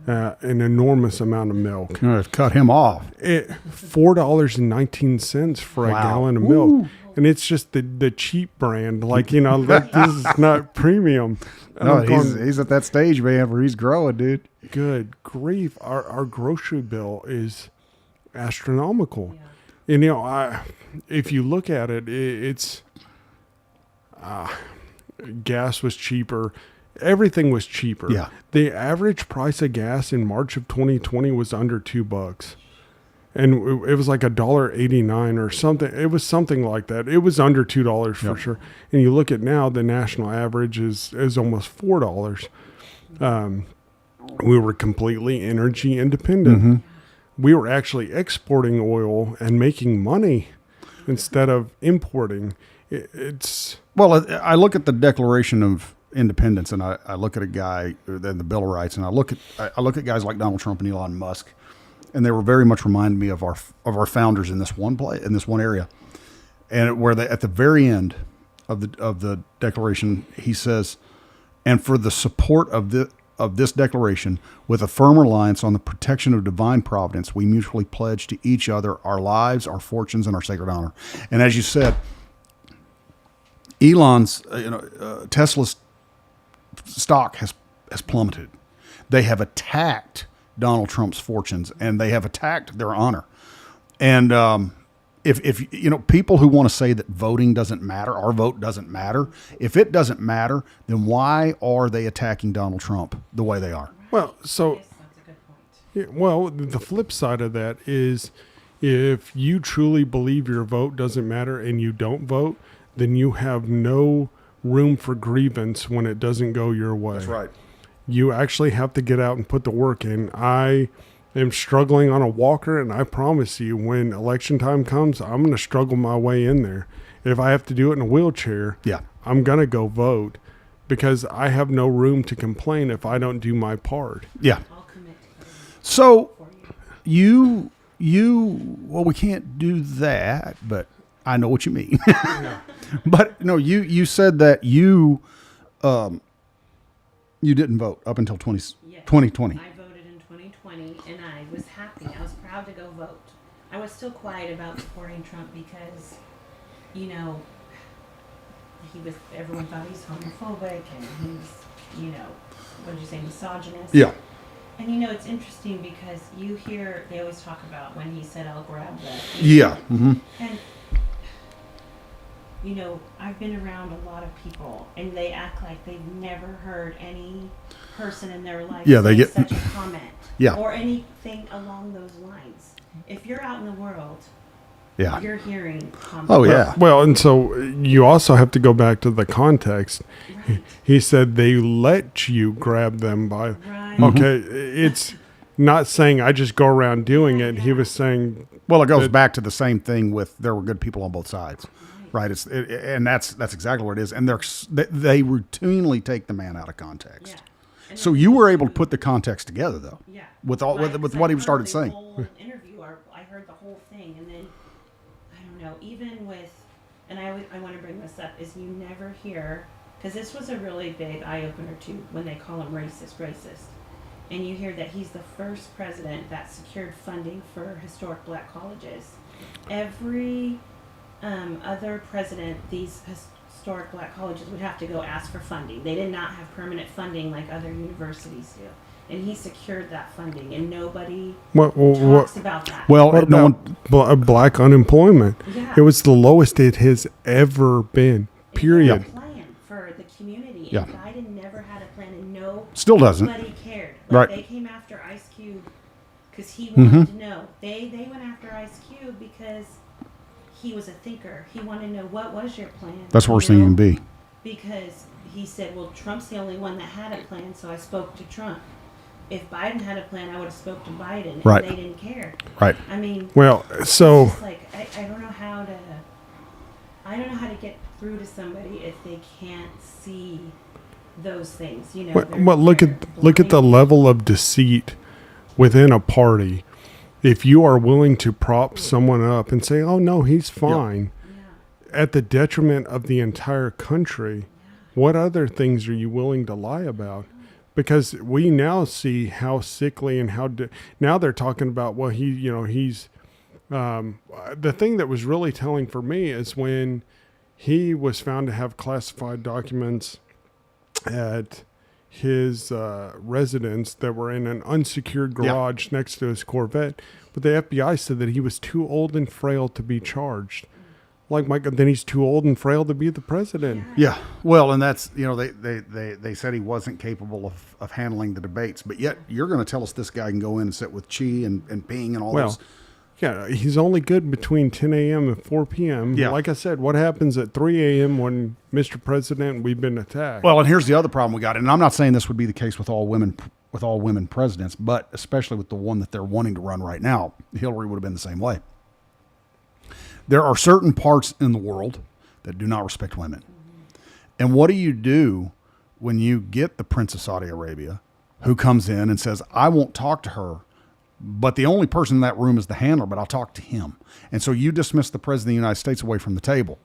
an enormous amount of milk. Cut him off. $4.19 for a Wow. gallon of milk. And it's just the cheap brand. Like, like this is not premium. And No, I'm going, he's at that stage, man, where he's growing, dude. good grief. Our grocery bill is astronomical. Yeah. And, if you look at it, it's... gas was cheaper. Everything was cheaper. Yeah. The average price of gas in March of 2020 was under $2. And it was like $1.89 or something. It was something like that. It was under $2 for sure. And you look at now, the national average is almost $4. We were completely energy independent. We were actually exporting oil and making money instead of importing. It's... Well, I look at the Declaration of Independence, and I look at a guy, then the Bill of Rights, and I look at guys like Donald Trump and Elon Musk, and they were very much reminded me of our founders in this one area, and where they, at the very end of the Declaration, he says, "And for the support of this declaration, with a firm reliance on the protection of divine providence, we mutually pledge to each other our lives, our fortunes, and our sacred honor." And as you said, Tesla's stock has plummeted. They have attacked Donald Trump's fortunes, and they have attacked their honor. And if people who want to say that voting doesn't matter, our vote doesn't matter, if it doesn't matter, then why are they attacking Donald Trump the way they are? Well, so Yes, that's a good point. yeah, well, the flip side of that is if you truly believe your vote doesn't matter and you don't vote, then you have no room for grievance when it doesn't go your way. That's right. You actually have to get out and put the work in. I am struggling on a walker, and I promise you, when election time comes, I'm going to struggle my way in there. If I have to do it in a wheelchair, Yeah. I'm going to go vote because I have no room to complain if I don't do my part. Yeah. I'll commit to voting So for you. well, we can't do that, but I know what you mean. But no, you said that you didn't vote up until Yes. 2020. I voted in 2020, and I was happy. I was proud to go vote. I was still quiet about supporting Trump because, everyone thought he's homophobic and he's, what did you say, misogynist. Yeah. And it's interesting because they always talk about when he said, "I'll grab the." Yeah. Mm-hmm. And, I've been around a lot of people, and they act like they've never heard any person in their life Yeah, they say get- such a comment. Yeah. Or anything along those lines. If you're out in the world, Yeah. you're hearing comments. Oh, yeah. Well, and so you also have to go back to the context. Right. He said they let you grab them by. Right. Okay, it's not saying I just go around doing it. He was saying, Well, it goes back to the same thing with there were good people on both sides, right? And that's exactly what it is. And they routinely take the man out of context. Yeah. And So then you were also- able to put the context together, though. Yeah. with all- with Because what he I started heard saying. The whole interview, or I heard the whole thing, and then I don't know. Even with, and I want to bring this up, is you never hear, because this was a really big eye opener too when they call him racist, and you hear that he's the first president that secured funding for historic black colleges. Every other president, these historic black colleges would have to go ask for funding. They did not have permanent funding like other universities do. And he secured that funding, and nobody talks about that. Well, what no about one, black unemployment? Yeah. It was the lowest it has ever been, period. And he had a plan for the community. Yeah. And Biden never had a plan, and nobody still doesn't. cared. Right. They came after Ice Cube because he Mm-hmm. wanted to know. They went after Ice Cube because he was a thinker. He wanted to know, what was your plan? That's worse than you can be. Because he said, well, Trump's the only one that had a plan, so I spoke to Trump. If Biden had a plan, I would have spoke to Biden, and Right. they didn't care. Right. I mean, Well, so it's like I don't know how to get through to somebody if they can't see those things. well, look at the blind. level of deceit within a party. If you are willing to prop someone up and say, "Oh no, he's fine," Yeah. at the detriment of the entire country, what other things are you willing to lie about? Because we now see how sickly and how now they're talking about, well, he's the thing that was really telling for me is when he was found to have classified documents at his residence that were in an unsecured garage next to his Corvette, but the FBI said that he was too old and frail to be charged. Like, my God, then he's too old and frail to be the president. Yeah. Well, and that's, they said he wasn't capable of handling the debates, but yet you're going to tell us this guy can go in and sit with Xi and Ping and all Well, those. yeah, he's only good between 10 a.m. and 4 p.m. Yeah. Like I said, what happens at 3 a.m. when, Mr. President, we've been attacked? Well, and here's the other problem we got, and I'm not saying this would be the case with all women presidents, but especially with the one that they're wanting to run right now, Hillary would have been the same way. There are certain parts in the world that do not respect women. And what do you do when you get the Prince of Saudi Arabia who comes in and says, I won't talk to her but the only person in that room is the handler, but I'll talk to him. And so you dismiss the president of the United States away from the table.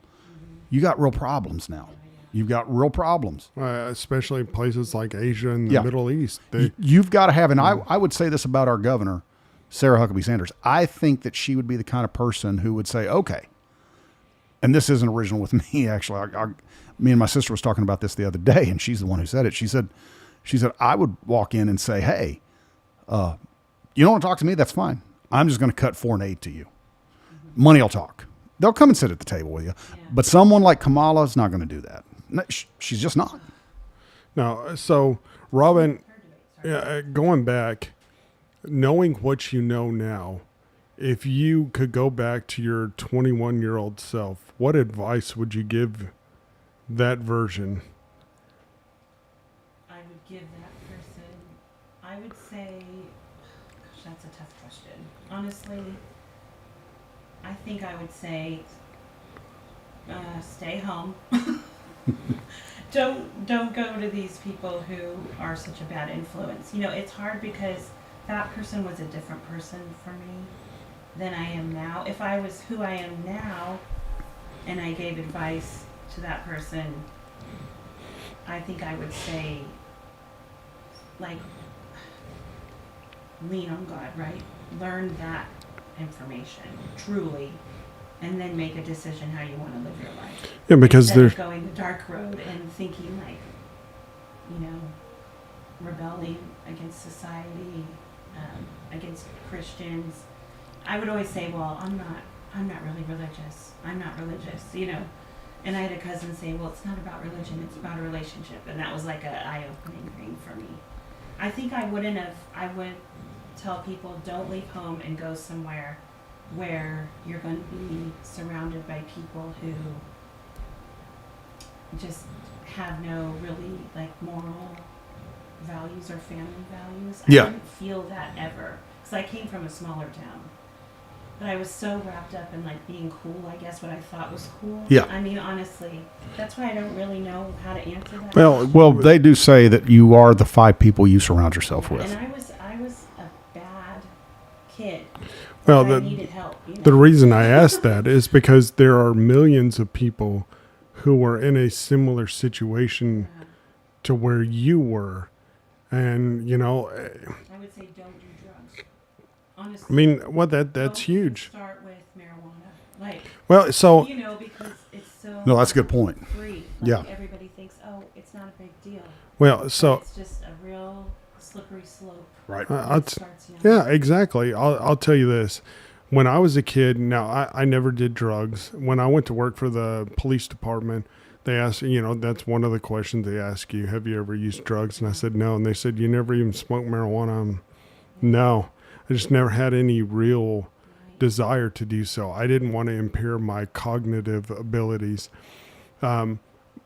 You got real problems now. You've got real problems. Especially places like Asia and the Yeah. Middle East. You've got to have, and I would say this about our governor, Sarah Huckabee Sanders. I think that she would be the kind of person who would say, okay, and this isn't original with me, actually. Me and my sister was talking about this the other day, and she's the one who said it. She said, I would walk in and say, hey, you don't want to talk to me? That's fine. I'm just going to cut 4 and 8 to you. Money will talk. They'll come and sit at the table with you. Yeah. But someone like Kamala is not going to do that. No, she's just not. Now, so Robin, Her debate, sorry. going back, knowing what you know now, if you could go back to your 21-year-old self, what advice would you give that version? I would give that person, I would say, gosh, that's a tough question. Honestly, I think I would say, stay home. Don't go to these people who are such a bad influence. You know, it's hard because that person was a different person for me than I am now. If I was who I am now and I gave advice to that person, I think I would say, like, lean on God, right? Learn that information truly, and then make a decision how you want to live your life. Yeah, because Instead there's of going the dark road and thinking like, you know, rebelling against society, against Christians. I would always say, well, I'm not really religious. I'm not religious, you know. And I had a cousin say, well, it's not about religion, it's about a relationship. And that was like an eye-opening thing for me. I think I would tell people, don't leave home and go somewhere where you're going to be surrounded by people who just have no really like moral values or family values. Yeah. I didn't feel that ever, because I came from a smaller town. But I was so wrapped up in like being cool, I guess what I thought was cool. Yeah. I mean, honestly, that's why I don't really know how to answer that. Well, they do say that you are the 5 people you surround yourself with. And I was a bad kid. Well, I needed help. You know? the reason I asked that is because there are millions of people who were in a similar situation to where you were. And, you know, I would say don't do drugs. Honestly. I mean, what that's don't huge. Start with marijuana. Like, Well, so you know, because it's so No, that's a good point. free. Like, Yeah. everybody thinks, oh, it's not a big deal. well, so It's just a real slippery slope. Right. It starts young. yeah, exactly. I'll tell you this. When I was a kid, now I never did drugs. When I went to work for the police department, they asked, you know, that's one of the questions they ask you, have you ever used drugs? And I said, no. And they said, you never even smoked marijuana? No, I just never had any real desire to do so. I didn't want to impair my cognitive abilities. And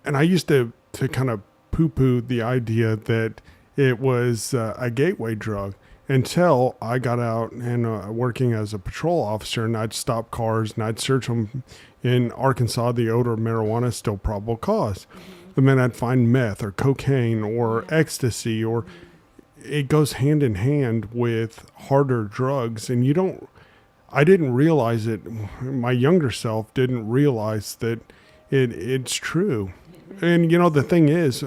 I used to kind of poo-poo the idea that it was a gateway drug until I got out and working as a patrol officer, and I'd stop cars and I'd search them. In Arkansas, the odor of marijuana is still probable cause. And then I'd find meth or cocaine or ecstasy, or it goes hand in hand with harder drugs. And I didn't realize it. My younger self didn't realize that it's true. And, you know, the thing is,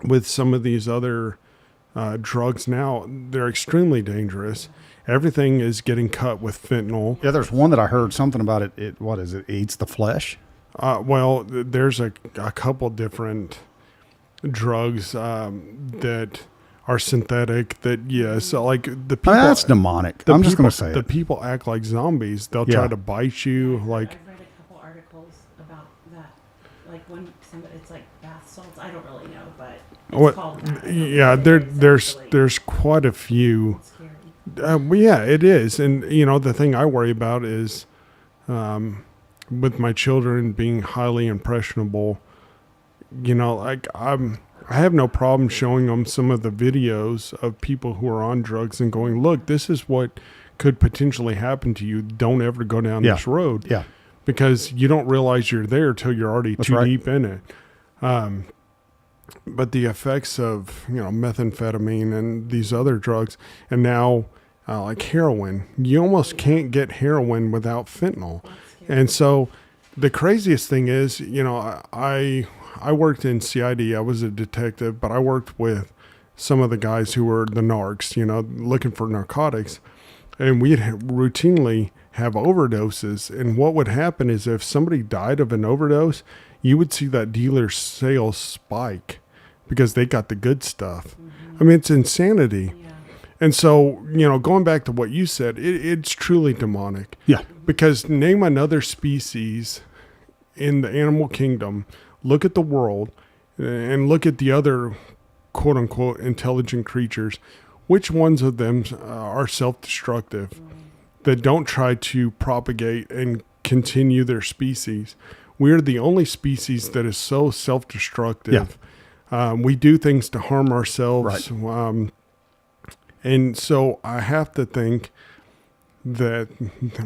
with some of these other drugs now, they're extremely dangerous. Everything is getting cut with fentanyl. Yeah, there's one that I heard something about it. What is it? It eats the flesh. Well, there's a couple different drugs that are synthetic that, yes, like the people. That's demonic. I'm just going to say the it. people act like zombies. They'll Yeah. try to bite you. Like, I've read a couple articles about that. Like when it's like bath salts. I don't really know, but it's what? called that. I don't Yeah, know what it is, actually. there's quite a few. It's scary. Well, yeah, it is. And, you know, the thing I worry about is with my children being highly impressionable, you know, like I have no problem showing them some of the videos of people who are on drugs and going, look, this is what could potentially happen to you. Don't ever go down Yeah. this road. Yeah. Because you don't realize you're there till you're already That's too right. deep in it. But the effects of, you know, methamphetamine and these other drugs, and now like heroin. You almost can't get heroin without fentanyl. And so the craziest thing is, I worked in CID. I was a detective, but I worked with some of the guys who were the narcs, looking for narcotics. And we'd routinely have overdoses. And what would happen is if somebody died of an overdose, you would see that dealer's sales spike because they got the good stuff. I mean, it's insanity. Yeah. And so, going back to what you said, it's truly demonic. Yeah. Because name another species in the animal kingdom, look at the world, and look at the other quote unquote intelligent creatures. Which ones of them are self-destructive that don't try to propagate and continue their species? We're the only species that is so self-destructive. Yeah. We do things to harm ourselves. Right. And so I have to think that,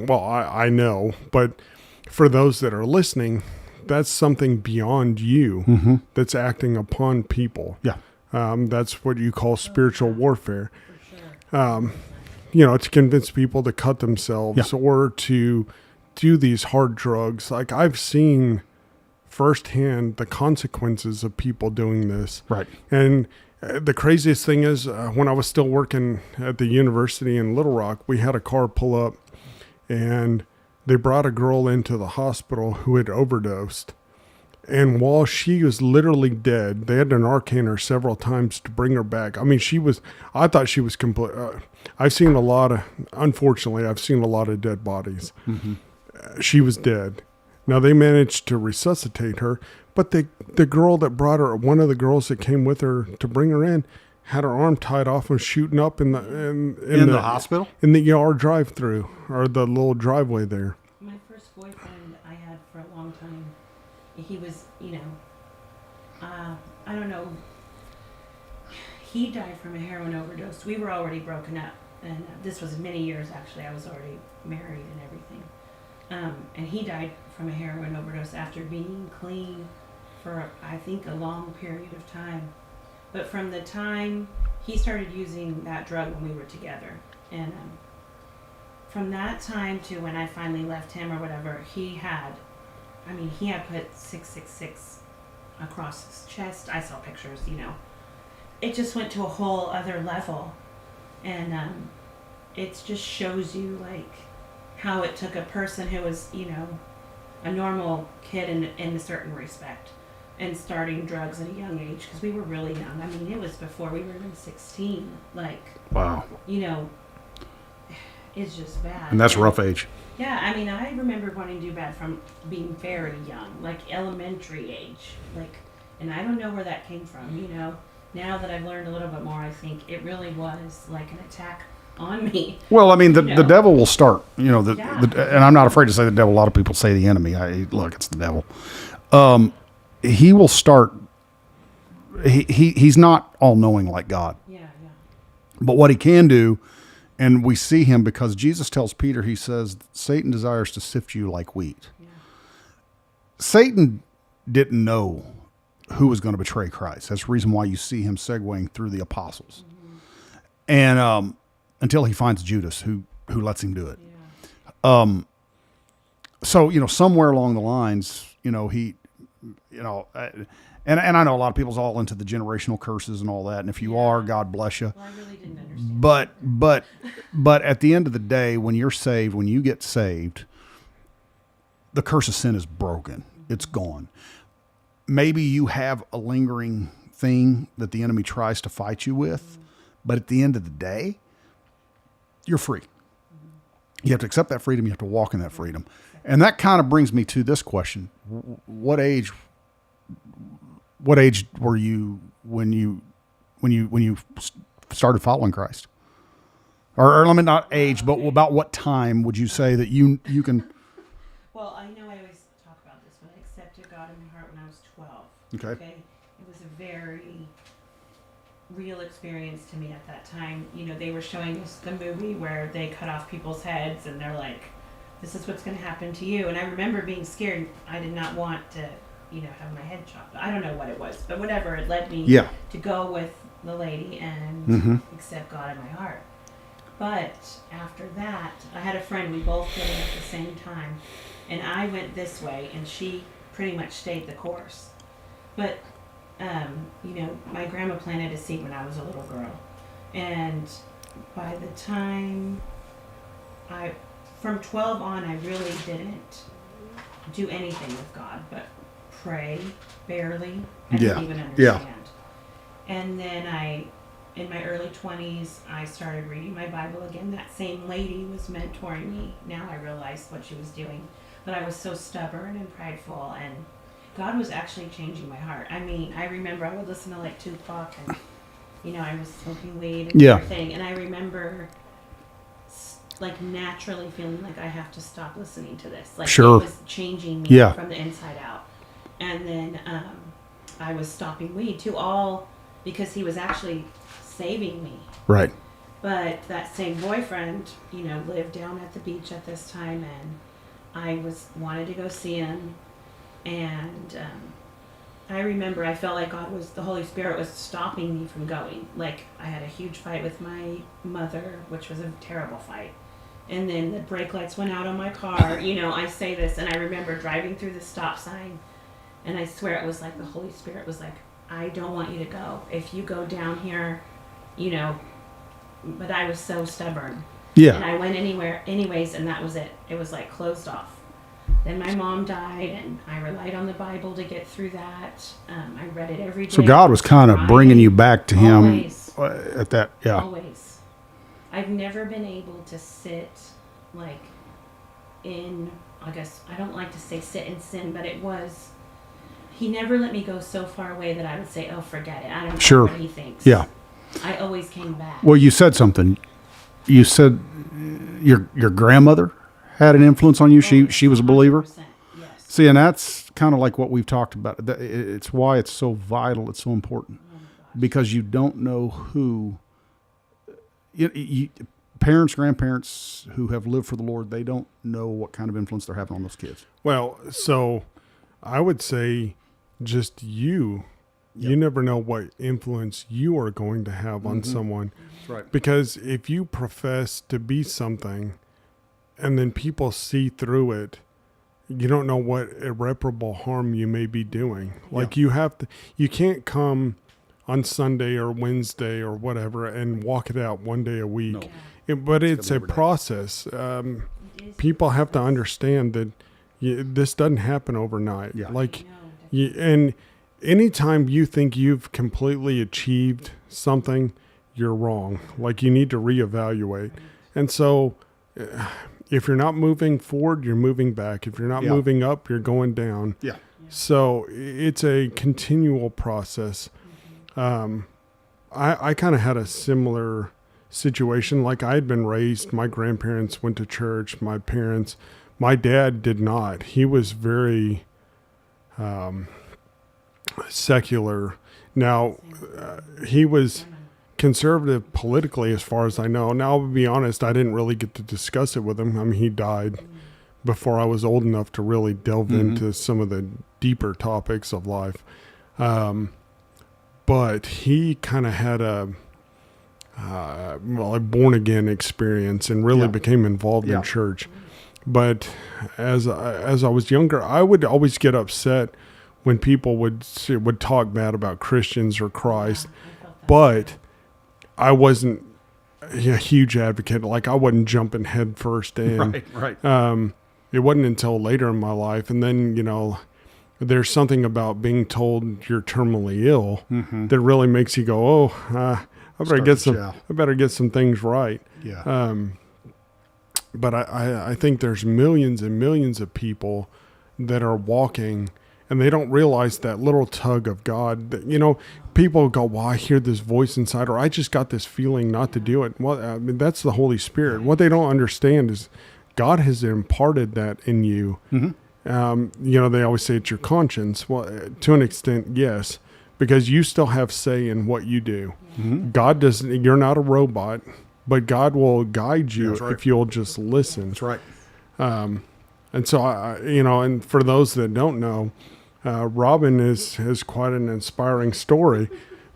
well, I know, but for those that are listening, that's something beyond you that's acting upon people. Yeah. That's what you call spiritual warfare. For sure. To convince people to cut themselves or to do these hard drugs. Like I've seen firsthand the consequences of people doing this. Right. And the craziest thing is when I was still working at the university in Little Rock, we had a car pull up and they brought a girl into the hospital who had overdosed. And while she was literally dead, they had to Narcan her several times to bring her back. I mean, I thought she was complete. Unfortunately, I've seen a lot of dead bodies. She was dead. Now they managed to resuscitate her, but the girl that brought her, one of the girls that came with her to bring her in, had her arm tied off and shooting up in the hospital? In the ER drive-through, or the little driveway there. My first boyfriend I had for a long time, he was, I don't know, he died from a heroin overdose. We were already broken up, and this was many years, actually. I was already married and everything. And he died from a heroin overdose after being clean for, I think, a long period of time. But from the time he started using that drug when we were together, and from that time to when I finally left him or whatever, he had put 666 across his chest. I saw pictures, It just went to a whole other level. And it just shows you, like, how it took a person who was, a normal kid in a certain respect and starting drugs at a young age, because we were really young. I mean, it was before we were even 16. Like, wow. It's just bad. And that's a rough age. Yeah, I mean, I remember wanting to do bad from being very young, like elementary age. And I don't know where that came from, Now that I've learned a little bit more, I think it really was like an attack on me. Well, I mean, the devil will start, and I'm not afraid to say the devil. A lot of people say the enemy. Look, it's the devil. He will start. He's not all-knowing like God. Yeah. But what he can do, and we see him because Jesus tells Peter, he says, Satan desires to sift you like wheat. Yeah. Satan didn't know who was going to betray Christ. That's the reason why you see him segueing through the apostles. And until he finds Judas who lets him do it. Yeah. So, somewhere along the lines, he, and I know a lot of people's all into the generational curses and all that. And if you are, God bless you. Well, I really didn't understand. But at the end of the day, when you're saved, when you get saved, the curse of sin is broken. It's gone. Maybe you have a lingering thing that the enemy tries to fight you with, but at the end of the day, you're free. You have to accept that freedom. You have to walk in that freedom. And that kind of brings me to this question. What age were you when you started following Christ? Or let me not age, but about what time would you say that you can? Well, I know I always talk about this, but I accepted God in my heart when I was 12. Okay. It was a very real experience to me at that time. They were showing us the movie where they cut off people's heads and they're like, this is what's going to happen to you. And I remember being scared. I did not want to, have my head chopped. I don't know what it was, but whatever, it led me to go with the lady and accept God in my heart. But after that, I had a friend, we both did it at the same time. And I went this way, and she pretty much stayed the course. But, my grandma planted a seed when I was a little girl. And by the time from 12 on, I really didn't do anything with God, but pray, barely. I didn't even understand. And then in my early 20s, I started reading my Bible again. That same lady was mentoring me. Now I realized what she was doing. But I was so stubborn and prideful, and God was actually changing my heart. I mean, I remember I would listen to like Tupac, and I was smoking weed and everything. And I remember like naturally feeling like I have to stop listening to this. Like it was changing me from the inside out. And then I was stopping weed too, all because he was actually saving me. Right. But that same boyfriend, lived down at the beach at this time, and I wanted to go see him. And I remember I felt like the Holy Spirit was stopping me from going. Like I had a huge fight with my mother, which was a terrible fight. And then the brake lights went out on my car. I say this, and I remember driving through the stop sign, and I swear it was like the Holy Spirit was like, I don't want you to go. If you go down here, but I was so stubborn. Yeah. And I went anyways, and that was it. It was like closed off. Then my mom died, and I relied on the Bible to get through that. I read it every day. So God was kind of bringing you back to Him Always. At that. Yeah. Always. I've never been able to sit like in, I guess, I don't like to say sit in sin, but He never let me go so far away that I would say, oh, forget it. I don't know what He thinks. Yeah. I always came back. Well, you said something. You said your grandmother had an influence on you. She was a believer. 100%, yes. See, and that's kind of like what we've talked about. It's why it's so vital. It's so important because you don't know who. Parents, grandparents who have lived for the Lord, they don't know what kind of influence they're having on those kids. Well, so I would say just you never know what influence you are going to have on someone. That's right. Because if you profess to be something and then people see through it, you don't know what irreparable harm you may be doing. Like you can't come on Sunday or Wednesday or whatever and walk it out one day a week. No. But it's a process. People have to understand that this doesn't happen overnight. Yeah. And anytime you think you've completely achieved something, you're wrong. Like you need to reevaluate. And so if you're not moving forward, you're moving back. If you're not moving up, you're going down. Yeah. So it's a continual process. I kind of had a similar situation. Like I had been raised, my grandparents went to church, my dad did not. He was very secular. Now, he was conservative politically as far as I know. Now, I'll be honest, I didn't really get to discuss it with him. I mean, he died before I was old enough to really delve into some of the deeper topics of life. But he kind of had a born-again experience and really became involved in church. But as I was younger, I would always get upset when people would talk bad about Christians or Christ. But I wasn't a huge advocate. Like I wasn't jumping head first in. Right. It wasn't until later in my life. And then, there's something about being told you're terminally ill that really makes you go, I better get some things right. Yeah. But I think there's millions and millions of people that are walking and they don't realize that little tug of God that, people go, well, I hear this voice inside, or I just got this feeling not to do it. Well, I mean, that's the Holy Spirit. What they don't understand is God has imparted that in you. They always say it's your conscience. Well, to an extent, yes, because you still have say in what you do. God doesn't, you're not a robot, but God will guide you if you'll just listen. That's right. And so, and for those that don't know, Robin has quite an inspiring story,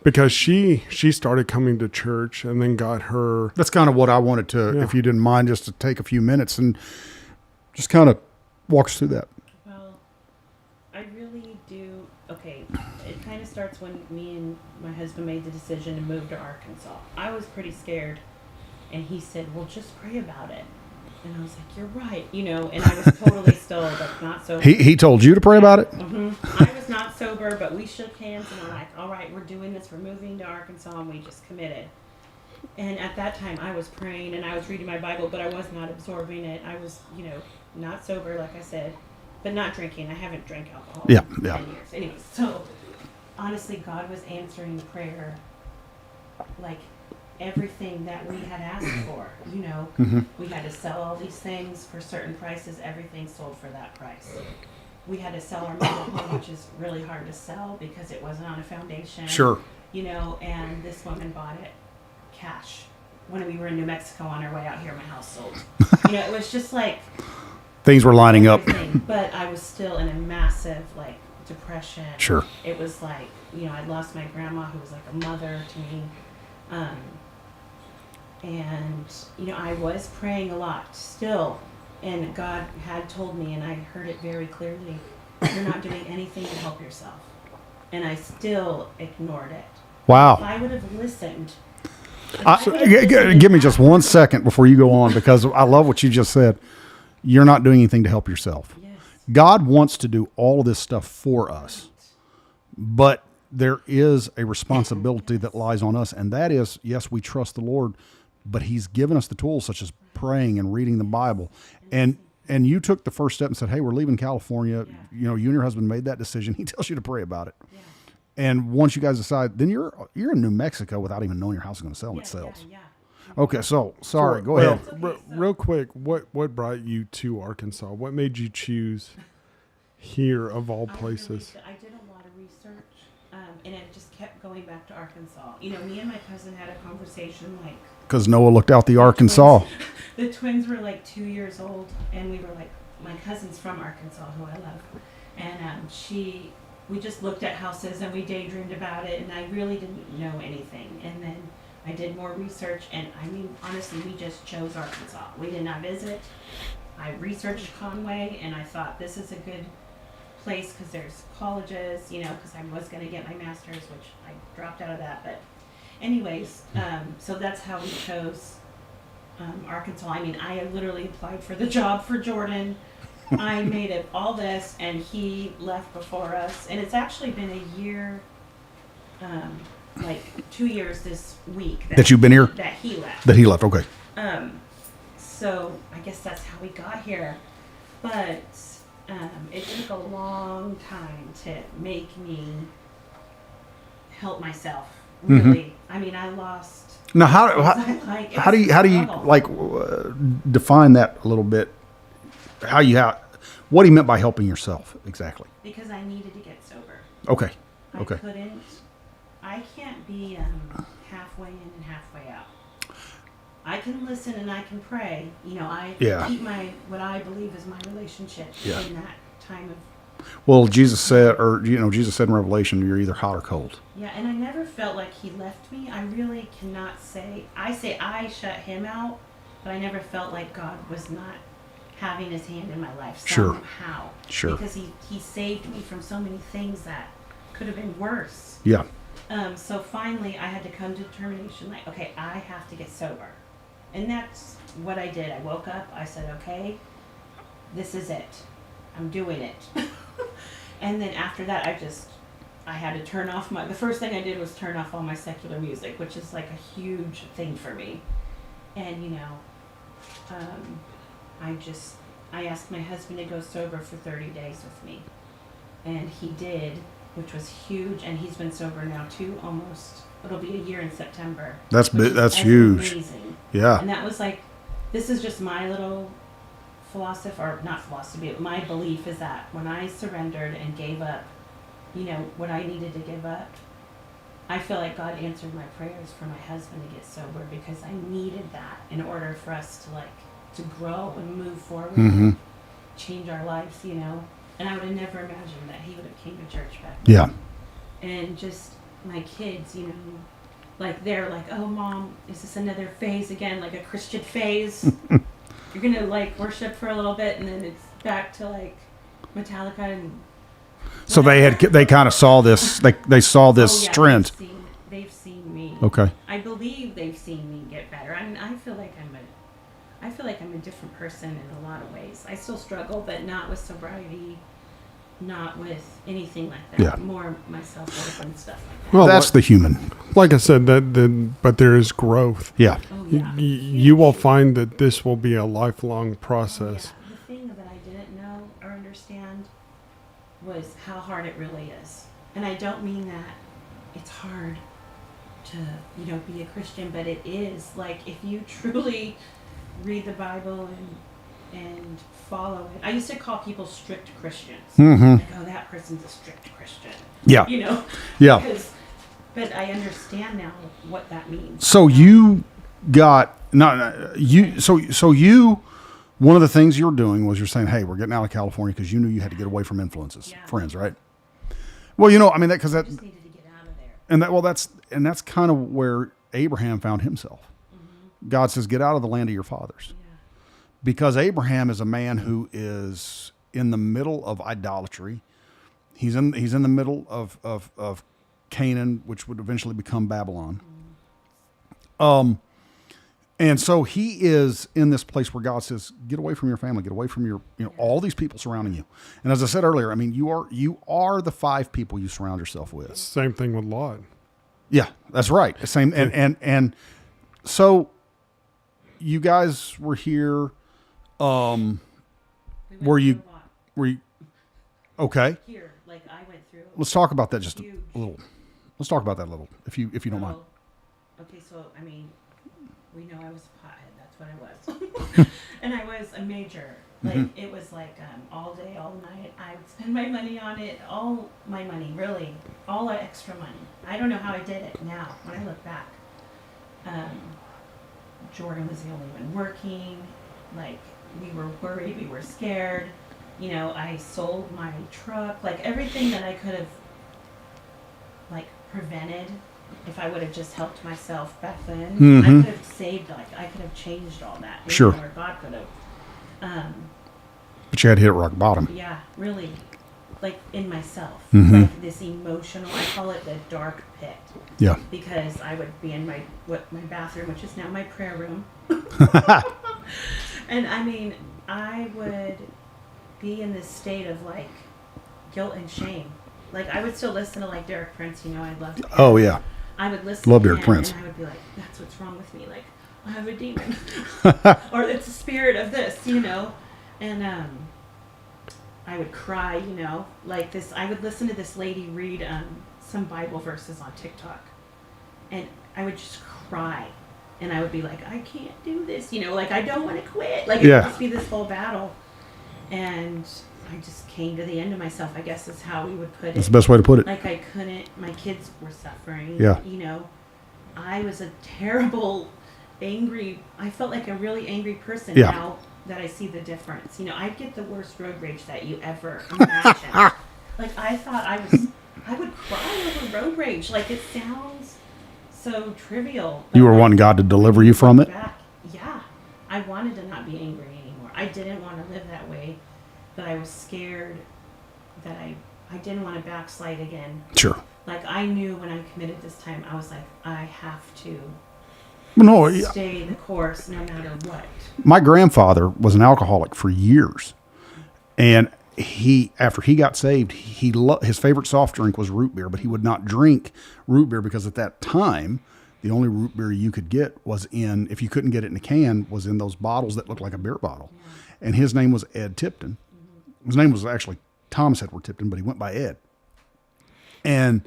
because she started coming to church and then got her. That's kind of what I wanted to, Yeah. if you didn't mind, just to take a few minutes and just kind of walk us through that. Well, I really do. Okay, it kind of starts when me and my husband made the decision to move to Arkansas. I was pretty scared, and he said, "Well, just pray about it." And I was like, "You're right," And I was totally still like not sober. He told you to pray about it? I was not sober, but we shook hands and we're like, "All right, we're doing this. We're moving to Arkansas," and we just committed. And at that time, I was praying and I was reading my Bible, but I was not absorbing it. I was, not sober, like I said, but not drinking. I haven't drank alcohol Yeah, in yeah. 10 years. Anyways, so honestly, God was answering prayer like everything that we had asked for. We had to sell all these things for certain prices. Everything sold for that price. We had to sell our mobile home, which is really hard to sell because it wasn't on a foundation. Sure. And this woman bought it cash when we were in New Mexico on our way out here. My house sold. It was just like Things were lining up. everything, but I was still in a massive depression. Sure. It was like I'd lost my grandma, who was like a mother to me, and I was praying a lot still, and God had told me, and I heard it very clearly, "You're not doing anything to help yourself," and I still ignored it. If Wow. I would have listened. Give me just 1 second before you go on, because I love what you just said. You're not doing anything to help yourself. Yes. God wants to do all of this stuff for us, but there is a responsibility that lies on us, and that is, yes, we trust the Lord, but He's given us the tools such as praying and reading the Bible. And you took the first step and said, "Hey, we're leaving California." You and your husband made that decision. He tells you to pray about it. Yeah. And once you guys decide, then you're in New Mexico without even knowing your house is going to sell and it sells. Yeah. Okay, so sorry, go Well, ahead. Okay, real quick, what brought you to Arkansas? What made you choose here of all places? I did a lot of research, and it just kept going back to Arkansas. Me and my cousin had a conversation Because Noah looked out the Arkansas. the twins were 2 years old, and we were my cousin's from Arkansas, who I love, and we just looked at houses and we daydreamed about it, and I really didn't know anything. And then I did more research, and honestly, we just chose Arkansas. We did not visit. I researched Conway, and I thought this is a good place because there's colleges, because I was going to get my master's, which I dropped out of that. But anyways, so that's how we chose Arkansas. I literally applied for the job for Jordan. I made it all this, and he left before us. And it's actually been a year, 2 years this week That you've been here? that he left. That he left. Okay. So I guess that's how we got here. But it took a long time to make me help myself. Really, I lost. Now, It how do was you a struggle. define that a little bit? What he meant by helping yourself exactly? Because I needed to get sober. Okay. Okay. I can't be halfway in and halfway out. I can listen and I can pray. I Yeah. keep what I believe is my relationship Yeah. in that time of. Well, Jesus said in Revelation, you're either hot or cold. Yeah, and I never felt like he left me. I really cannot say. I shut him out, but I never felt like God was not having his hand in my life Sure. somehow. Sure. Because he saved me from so many things that could have been worse. Yeah. So finally, I had to come to determination, okay, I have to get sober. And that's what I did. I woke up, I said, okay, this is it. I'm doing it. And then after that, I had to turn off the first thing I did was turn off all my secular music, which is a huge thing for me. And, I asked my husband to go sober for 30 days with me. And he did, which was huge, and he's been sober now too, it'll be a year in September. That's huge. Amazing. Yeah. And that was this is just my little philosophy, or not philosophy, but my belief is that when I surrendered and gave up, what I needed to give up, I feel like God answered my prayers for my husband to get sober, because I needed that in order for us to grow and move forward, Mhm. change our lives, And I would have never imagined that he would have came to church back then. Yeah. And just my kids, like they're like, oh mom, is this another phase again, like a Christian phase? You're gonna like worship for a little bit and then it's back to like Metallica and So they kind of saw this. They saw this trend. They've seen me. Okay. I believe they've seen me get better. I mean, I feel like I'm a different person in a lot of ways. I still struggle, but not with sobriety, not with anything like that. Yeah. More myself work and stuff like that. Well, That's the human. like I said, but there is growth. Yeah. Oh yeah. You will find that this will be a lifelong process. Yeah. The thing that I didn't know or understand was how hard it really is. And I don't mean that it's hard to, be a Christian, but it is. Like, if you truly read the Bible and follow it. I used to call people strict Christians. Mm-hmm. Like, oh, that person's a strict Christian. Yeah. Yeah. But I understand now what that means. So you got not you. So you. One of the things you're doing was you're saying, "Hey, we're getting out of California because you knew you had to get away from influences, Yeah. friends, right?" Well, I mean that because I that just needed to get out of there. that's kind of where Abraham found himself. Mm-hmm. God says, "Get out of the land of your fathers," Yeah. because Abraham is a man who is in the middle of idolatry. He's in the middle of Canaan, which would eventually become Babylon. And so he is in this place where God says, "Get away from your family, get away from your, all these people surrounding you." And as I said earlier, I mean, you are the 5 people you surround yourself with. Same thing with Lot. Yeah, that's right. The same. And so you guys were here. We went Were you- through a lot. Were you okay? Here, like I went through. Let's talk about that just Huge. a little. Let's talk about that a little, if you don't mind. Okay, so I mean, we know I was a pothead. That's what I was, and I was a major. Like it was like all day, all night. I would spend my money on it, all my money, really, all the extra money. I don't know how I did it now when I look back. Jordan was the only one working. Like we were worried, we were scared. I sold my truck. Like everything that I could have like prevented if I would have just helped myself back then. I could have saved, I could have changed all that. Sure. Or God could have. But you had to hit rock bottom. Yeah, really, like in myself. Mhm. Like this emotional, I call it the dark pit. Yeah. Because I would be in my bathroom, which is now my prayer room. And I mean, I would be in this state of like guilt and shame. Like I would still listen to like Derek Prince, I loved him. Oh yeah. I would listen Love to Derek him Prince. and I would be like, that's what's wrong with me. Like, I have a demon. Or it's a spirit of this, And I would cry, like this. I would listen to this lady read some Bible verses on TikTok. And I would just cry. And I would be like, I can't do this, like I don't want to quit. Like it Yeah. would just be this whole battle. And I just came to the end of myself, I guess is how we would put it. That's the best way to put it. Like I couldn't, my kids were suffering. Yeah. I was a terrible, I felt like a really angry person Yeah. now that I see the difference. I get the worst road rage that you ever imagine. Like I thought I would cry over road rage. Like it sounds so trivial. You but were like, wanting God to deliver you from it. back, yeah. I wanted to not be angry anymore. I didn't want to live that way, but I was scared that I didn't want to backslide again. Sure. Like I knew when I committed this time, I was like, I have to Well, no, stay the course no matter what. my grandfather was an alcoholic for years, and after he got saved, his favorite soft drink was root beer, but he would not drink root beer because at that time, the only root beer you could get was if you couldn't get it in a can, was in those bottles that looked like a beer bottle. Yeah. And his name was Ed Tipton. Mm-hmm. His name was actually Thomas Edward Tipton, but he went by Ed. And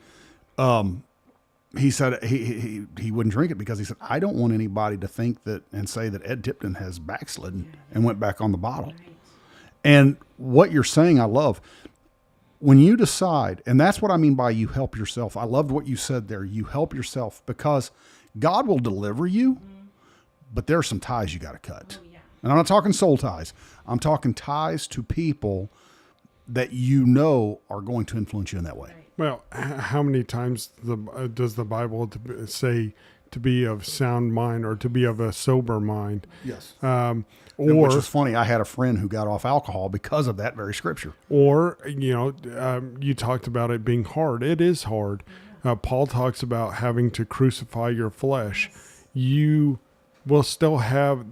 he said he wouldn't drink it because he said, I don't want anybody to think that and say that Ed Tipton has backslidden and went back on the bottle. Right. And what you're saying, I love. When you decide, and that's what I mean by you help yourself. I loved what you said there. You help yourself because God will deliver you, but there are some ties you got to cut. Oh, yeah. And I'm not talking soul ties. I'm talking ties to people that are going to influence you in that way. Right. Well, how many times does the Bible say to be of sound mind or to be of a sober mind? Yes. Or Which is funny. I had a friend who got off alcohol because of that very scripture. Or, you talked about it being hard. It is hard. Paul talks about having to crucify your flesh. You will still have,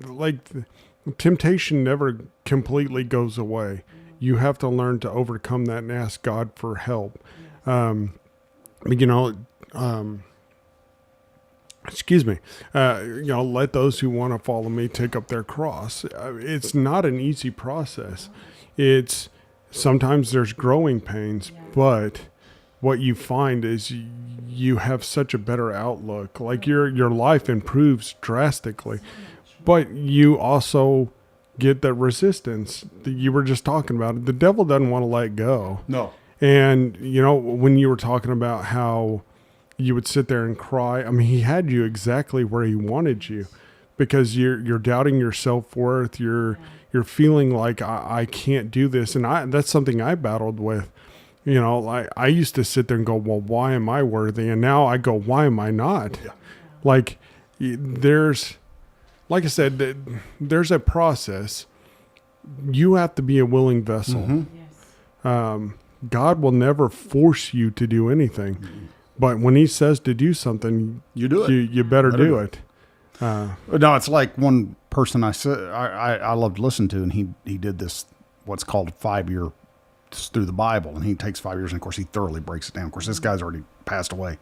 temptation never completely goes away. You have to learn to overcome that and ask God for help. Excuse me, let those who want to follow me take up their cross. It's not an easy process. It's sometimes there's growing pains, but what you find is you have such a better outlook. Like your life improves drastically, but you also get that resistance that you were just talking about. The devil doesn't want to let go. No. And, when you were talking about how you would sit there and cry, I mean, he had you exactly where he wanted you, because you're doubting your self-worth. You're feeling like I can't do this. And that's something I battled with. I used to sit there and go, well, why am I worthy? And now I go, why am I not? Yeah. Like I said, there's a process. You have to be a willing vessel. Mm-hmm. Yes. God will never force you to do anything. Mm-hmm. But when he says to do something, You do it. You better do it. No, it's like one person I love to listen to, and he did this, what's called 5 year through the Bible, and he takes 5 years, and of course he thoroughly breaks it down. Of course, this guy's already passed away,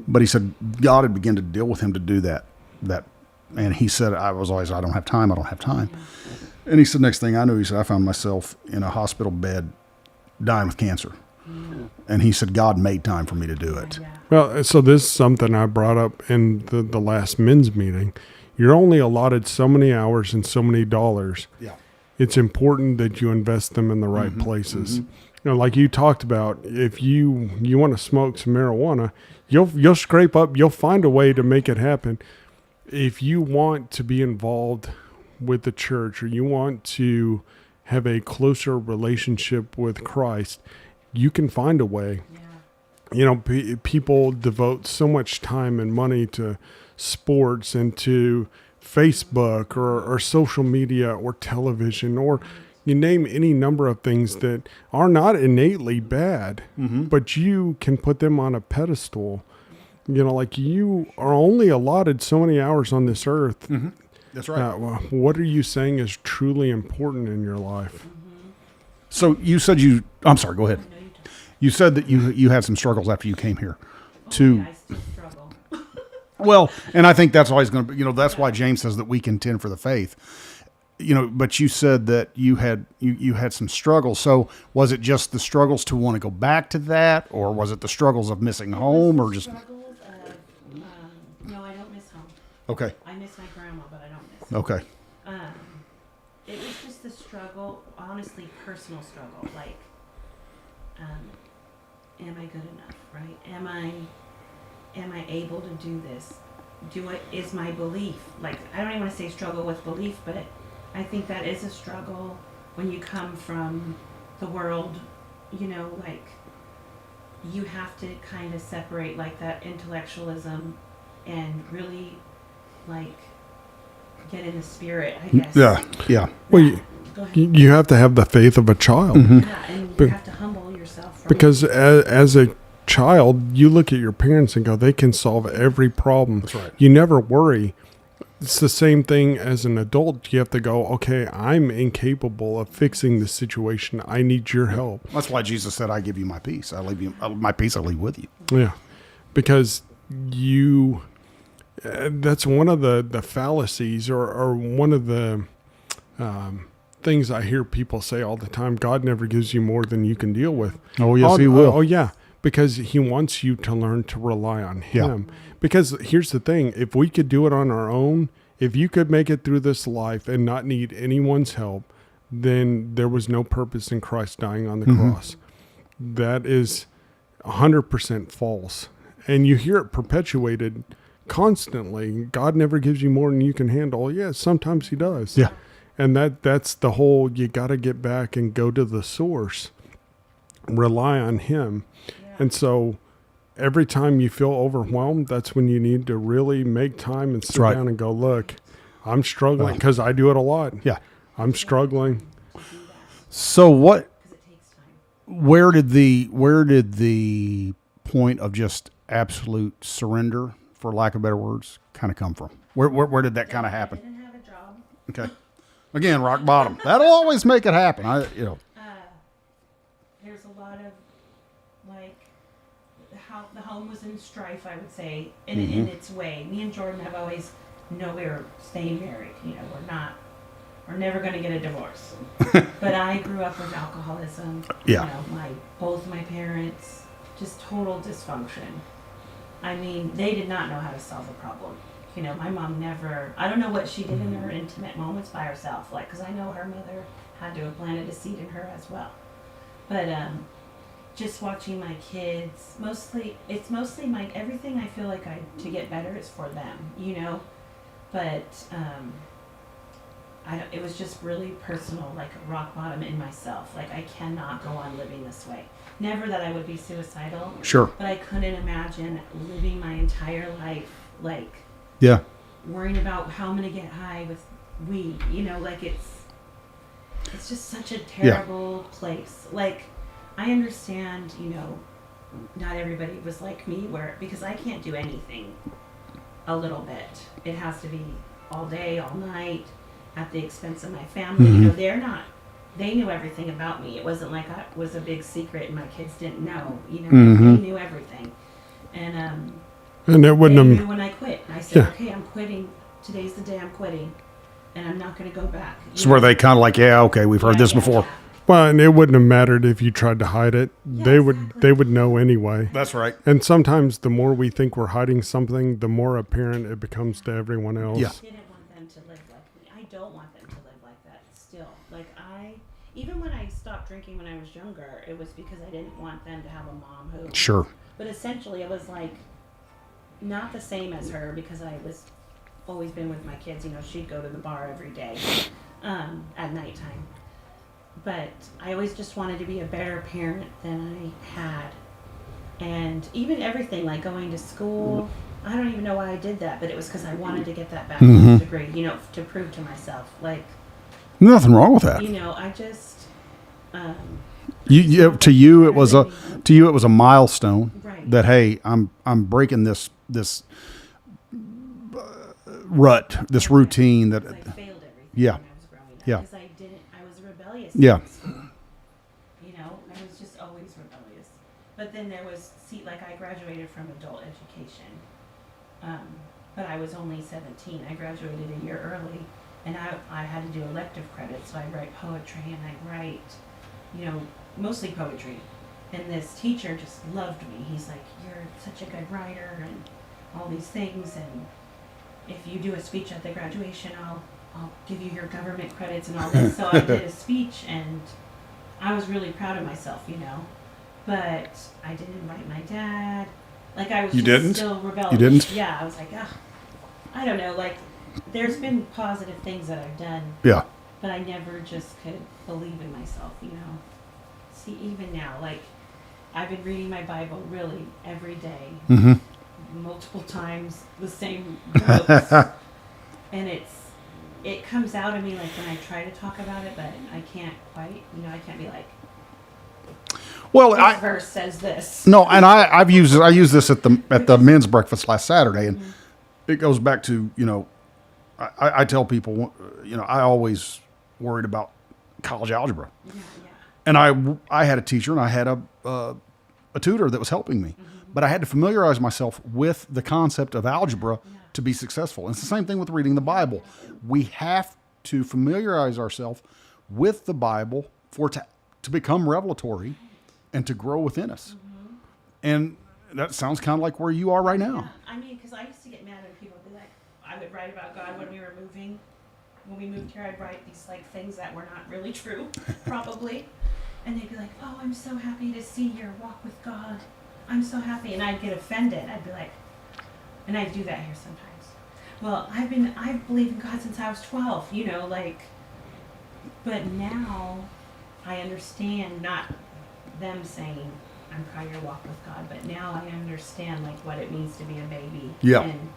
but he said God had begun to deal with him to do that, and he said, I don't have time. And he said, next thing I knew, he said, I found myself in a hospital bed dying with cancer. And he said, God made time for me to do it. Yeah. Well, so this is something I brought up in the last men's meeting. You're only allotted so many hours and so many dollars. Yeah. It's important that you invest them in the right places. Like you talked about, if you want to smoke some marijuana, you'll scrape up, you'll find a way to make it happen. If you want to be involved with the church, or you want to have a closer relationship with Christ, you can find a way. Yeah. People devote so much time and money to sports and to Facebook or social media or television, or you name any number of things that are not innately bad, but you can put them on a pedestal. Like you are only allotted so many hours on this earth. Mm-hmm. That's right. What are you saying is truly important in your life? So you said I'm sorry, go ahead. No, you don't. You said that you had some struggles after you came here. Yeah, I still struggle. Well, and I think that's always going to be, that's why James says that we contend for the faith. But you said that you had some struggles. So was it just the struggles to want to go back to that, or was it the struggles of missing home, or just? Struggles of, no, I don't miss home. Okay. I miss my grandma, but I don't miss. Okay. It was just the struggle, honestly, personal struggle. Like, am I good enough? Right? Am I able to do this? Is my belief, like, I don't even want to say struggle with belief, but I think that is a struggle when you come from the world, like, you have to kind of separate, like, that intellectualism and really, like, get in the spirit, I guess. Yeah. Well, Go ahead. you have to have the faith of a child. Yeah, and you But- have to humble yourself. From Because as a child, you look at your parents and go, they can solve every problem. That's right. You never worry. It's the same thing as an adult. You have to go, okay, I'm incapable of fixing this situation. I need your help. That's why Jesus said, I give you my peace. My peace I leave with you. Yeah. Because that's one of the fallacies or one of the things I hear people say all the time. God never gives you more than you can deal with. Oh, yes, he will. Oh, yeah. Because he wants you to learn to rely on him. Yeah. Because here's the thing. If we could do it on our own, if you could make it through this life and not need anyone's help, then there was no purpose in Christ dying on the cross. That is 100% false. And you hear it perpetuated constantly. God never gives you more than you can handle. Yeah, sometimes he does. Yeah. And that's the whole, you got to get back and go to the source. Rely on him. Yeah, And so every time you feel overwhelmed, that's when you need to really make time and sit right. down and go, look, I'm struggling, because I do it a lot. Yeah. I'm struggling. To do that, So what? because it takes time. Where did the point of just absolute surrender, for lack of better words, kind of come from? Where did that kind of I happen? didn't have a job. Okay. Again, rock bottom. That'll always make it happen. There's a lot of like how the home was in strife, I would say, in its way. Me and Jordan have always know we were staying married. You know, we're never going to get a divorce. But I grew up with alcoholism. Yeah. You know, both my parents, just total dysfunction. I mean, they did not know how to solve the problem. You know, my mom never, I don't know what she did in her intimate moments by herself, like, because I know her mother had to have planted a seed in her as well. But just watching my kids, it's mostly my, everything I feel like to get better is for them, you know? But it was just really personal, like rock bottom in myself. Like, I cannot go on living this way. Never that I would be suicidal. Sure. But I couldn't imagine living my entire life, like, Yeah. worrying about how I'm gonna get high with weed. You know, like it's just such a terrible place. Like, I understand, you know, not everybody was like me, because I can't do anything a little bit. It has to be all day, all night, at the expense of my family. You know, they knew everything about me. It wasn't like I was a big secret and my kids didn't know. You know, they knew everything. And And it wouldn't they have, knew when I quit. I said, Yeah. okay, I'm quitting. Today's the day I'm quitting. And I'm not going to go back. It's where they kind of like, yeah, okay, we've heard this before. well, and it wouldn't have mattered if you tried to hide it. Yeah, They exactly. would know anyway. That's right. And sometimes the more we think we're hiding something, the more apparent it becomes to everyone else. Yeah. I didn't want them to live like me. I don't want them to live like that still. Like, even when I stopped drinking when I was younger, it was because I didn't want them to have a mom who. Sure. But essentially, it was like not the same as her, because I was always been with my kids. You know, she'd go to the bar every day at nighttime. But I always just wanted to be a better parent than I had. And even everything, like going to school, I don't even know why I did that, but it was because I wanted to get that bachelor's degree, you know, to prove to myself. Like, Nothing wrong with that. you know, I just, To you it was a milestone right. that, hey, I'm breaking this rut, this routine that. 'Cause I failed everything Yeah. when I was growing up. Yeah. Because I was rebellious. Yeah. in school. You know, I was just always rebellious. But then there was, like I graduated from adult education. But I was only 17. I graduated a year early. And I had to do elective credits, so I write poetry and I write, you know, mostly poetry. And this teacher just loved me. He's like, you're such a good writer and all these things. And if you do a speech at the graduation, I'll give you your government credits and all this. So I did a speech and I was really proud of myself, you know. But I didn't invite my dad. Like, I was You just didn't? still rebellious. You didn't? Yeah, I was like, ugh. I don't know, like, there's been positive things that I've done, Yeah. but I never just could believe in myself, you know. See, even now, like, I've been reading my Bible really every day, multiple times, the same books. And it comes out of me, like, when I try to talk about it, but I can't quite, you know, I can't be like, Well, this verse says this. No, and I used this at the men's breakfast last Saturday, and it goes back to, you know, I tell people, you know, I always worried about college algebra, Yeah, yeah. and I had a teacher and I had a tutor that was helping me, but I had to familiarize myself with the concept of algebra to be successful. And it's the same thing with reading the Bible. We have to familiarize ourselves with the Bible for it to become revelatory and to grow within us. And that sounds kind of like where you are right now. Yeah, I mean, because I used to get mad when people would be like, I would write about God when we were moving. When we moved here, I'd write these like things that were not really true, probably. And they'd be like, oh, I'm so happy to see your walk with God. I'm so happy. And I'd get offended. I'd be like, and I do that here sometimes. Well, I've believed in God since I was 12, you know, like, but now I understand not them saying, I'm proud of your walk with God, but now I understand like what it means to be a baby. Yeah. And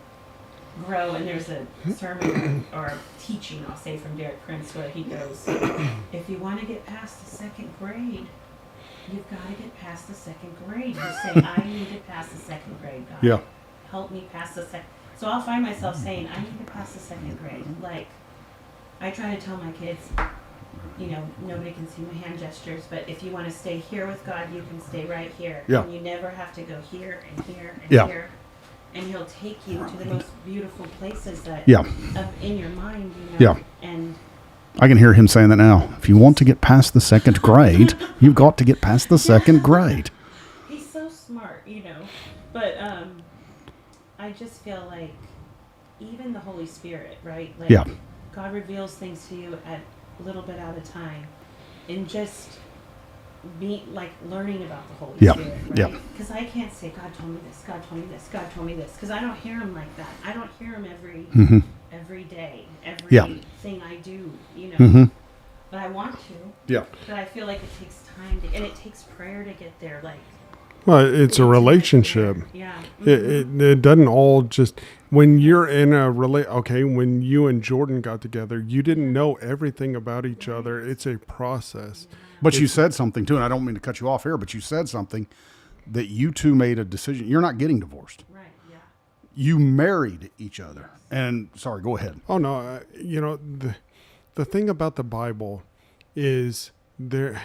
grow. And there's a sermon or teaching, I'll say, from Derek Prince where he goes, if you want to get past the second grade, you've got to get past the second grade. You say, I need to pass the second grade, God. Yeah. Help me pass the second. So I'll find myself saying, I need to pass the second grade. Like, I try to tell my kids, you know, nobody can see my hand gestures, but if you want to stay here with God, you can stay right here. Yeah. And you never have to go here and here and Yeah. here. And He'll take you to the most beautiful places that Yeah. in your mind, you know. Yeah. And I can hear him saying that now. If you want to get past the second grade, you've got to get past the second grade. he's so smart, you know. But I just feel like even the Holy Spirit, right? Like Yeah. God reveals things to you at a little bit at a time, and just be like learning about the Holy Yeah. Spirit, right? Yeah. Because I can't say God told me this, God told me this, God told me this, because I don't hear Him like that. I don't hear Him every day, Yeah. everything I do, you know. Mm-hmm. But I want to. Yeah. But I feel like it takes time to, and it takes prayer to get there. Like, Well, it's a relationship. yeah. It doesn't all just when you're in a when you and Jordan got together, you didn't know everything about each other. It's a process. But you said something too, and I don't mean to cut you off here, but you said something that you two made a decision. You're not getting divorced. Right. Yeah. You married each other. And sorry, go ahead. Oh no, you know the thing about the Bible is there.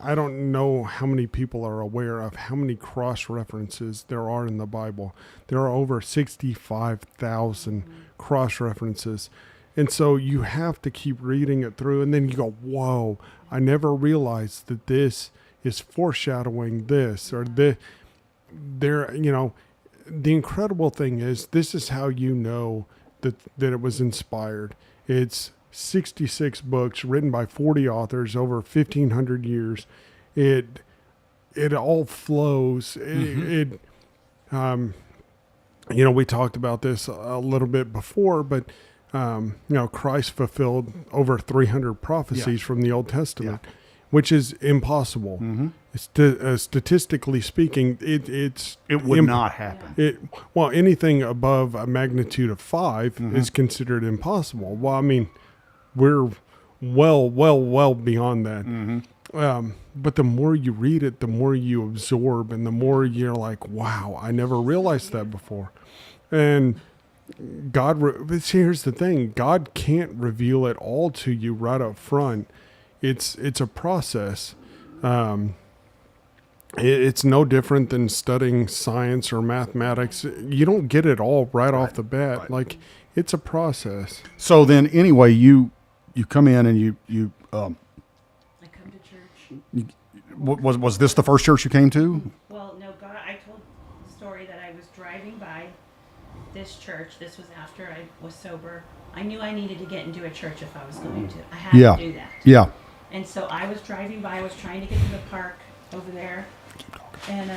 I don't know how many people are aware of how many cross references there are in the Bible. There are over 65,000 cross references. And so you have to keep reading it through, and then you go, whoa, I never realized that this is foreshadowing this, or there, you know, the incredible thing is this is how you know that it was inspired. It's 66 books written by 40 authors over 1,500 years. It all flows. You know, we talked about this a little bit before, but you know, Christ fulfilled over 300 prophecies from the Old Testament, which is impossible. Mm-hmm. Statistically speaking, it would not happen. Well, anything above a magnitude of 5 is considered impossible. Well, I mean, we're well beyond that. But the more you read it, the more you absorb, and the more you're like, wow, I never realized that before. And but here's the thing: God can't reveal it all to you right up front. It's a process. It's no different than studying science or mathematics. You don't get it all right off the bat. Right. Like, it's a process. So then anyway, you come in and you I come to church. was this the first church you came to? Well, no, God, I told the story that I was driving by this church. This was after I was sober. I knew I needed to get into a church if I was going to. I had to do that. Yeah. And so I was driving by. I was trying to get to the park over there. And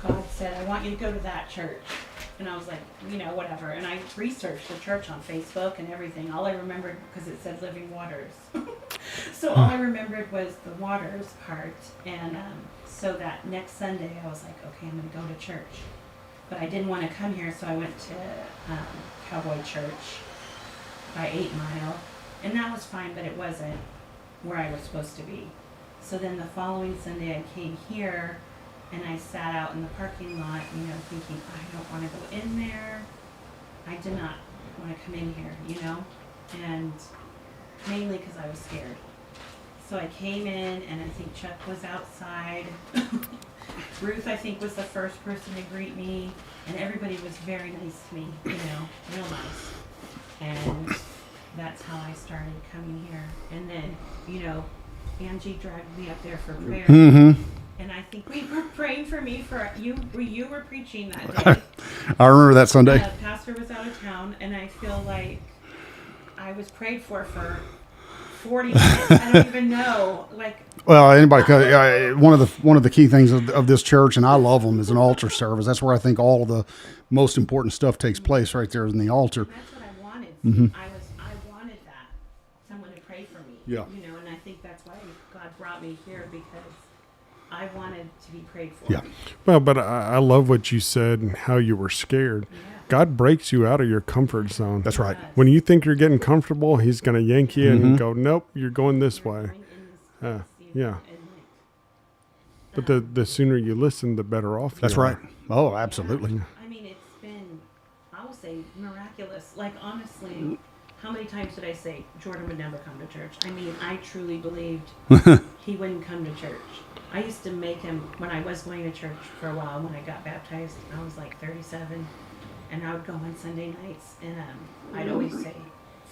God said, I want you to go to that church. And I was like, you know, whatever. And I researched the church on Facebook and everything. All I remembered, because it said Living Waters. So all I remembered was the waters part. And so that next Sunday, I was like, okay, I'm going to go to church. But I didn't want to come here, so I went to Cowboy Church by 8 Mile. And that was fine, but it wasn't where I was supposed to be. So then the following Sunday, I came here. And I sat out in the parking lot, you know, thinking, I don't want to go in there. I did not want to come in here, you know, and mainly because I was scared. So I came in, and I think Chuck was outside. Ruth, I think, was the first person to greet me, and everybody was very nice to me, you know, real nice. And that's how I started coming here. And then, you know, Angie dragged me up there for prayer. Mm-hmm. And I think we were praying for me you were preaching that day. I remember that Sunday. The pastor was out of town, and I feel like I was prayed for 40 minutes. I don't even know. Like, Well, anybody, one of the key things of this church, and I love them, is an altar service. That's where I think all of the most important stuff takes place, right there in the altar. that's what I wanted. I wanted that, someone to pray for me. Yeah. You know, and I think that's why God brought me here, because I wanted to be prayed for. Yeah. Well, but I love what you said and how you were scared. Yeah. God breaks you out of your comfort zone. That's right. When you think you're getting comfortable, he's going to yank you Mm-hmm. and go, nope, you're going this You're way. going in this place, yeah. and, like, But the sooner you listen, the better off you That's are. right. Oh, absolutely. I mean, it's been, I will say, miraculous. Like, honestly, how many times did I say Jordan would never come to church? I mean, I truly believed he wouldn't come to church. I used to make him, when I was going to church for a while, when I got baptized, I was like 37, and I would go on Sunday nights, and I'd always say,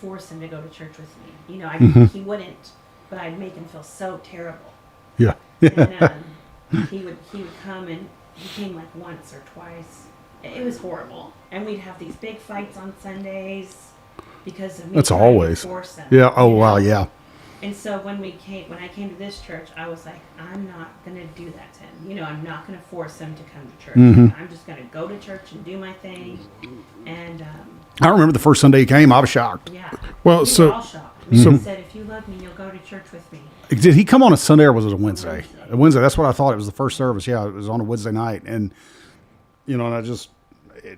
force him to go to church with me. You know, he wouldn't, but I'd make him feel so terrible. Yeah. And he would come, and he came like once or twice. It was horrible, and we'd have these big fights on Sundays because of me That's trying always. to force him. Yeah. Oh, you wow. know? Yeah. And so when I came to this church, I was like, I'm not gonna do that to him. You know, I'm not gonna force him to come to church. Mm-hmm. I'm just gonna go to church and do my thing. And I remember the first Sunday he came, I was shocked. yeah, Well, we so- were all shocked. We so- said, if you love me, you'll go to church with me. Did he come on a Sunday or was it a Wednesday? A Wednesday. That's what I thought. It was the first service. Yeah, it was on a Wednesday night, and and I just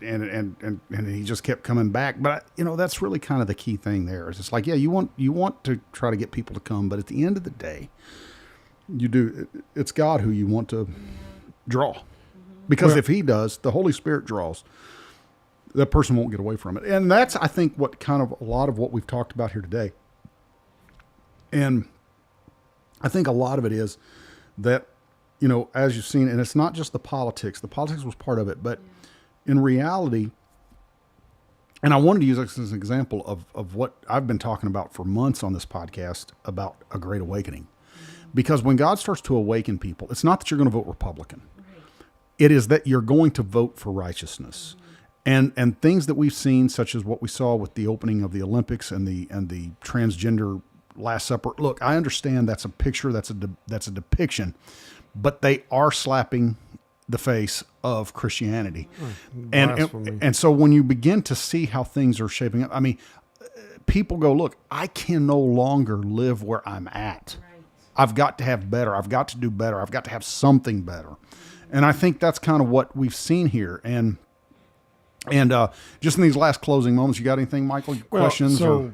and he just kept coming back. But that's really kind of the key thing there. Is it's like, yeah, you want to try to get people to come, but at the end of the day, it's God who you want to draw, because Well- if He does, the Holy Spirit draws. That person won't get away from it, and that's, I think, what kind of a lot of what we've talked about here today. And I think a lot of it is that, as you've seen, and it's not just the politics. The politics was part of it, but in reality, and I wanted to use this as an example of what I've been talking about for months on this podcast about a great awakening. Because when God starts to awaken people, it's not that you're going to vote Republican. Right. It is that you're going to vote for righteousness. And things that we've seen, such as what we saw with the opening of the Olympics and the transgender Last Supper. Look, I understand that's a picture, that's a depiction, but they are slapping the face of Christianity. Blasphemy. And so when you begin to see how things are shaping up, I mean, people go, look, I can no longer live where I'm at. Right. I've got to have better. I've got to do better. I've got to have something better. And I think that's kind of what we've seen here. And just in these last closing moments, you got anything, Michael? Questions? So,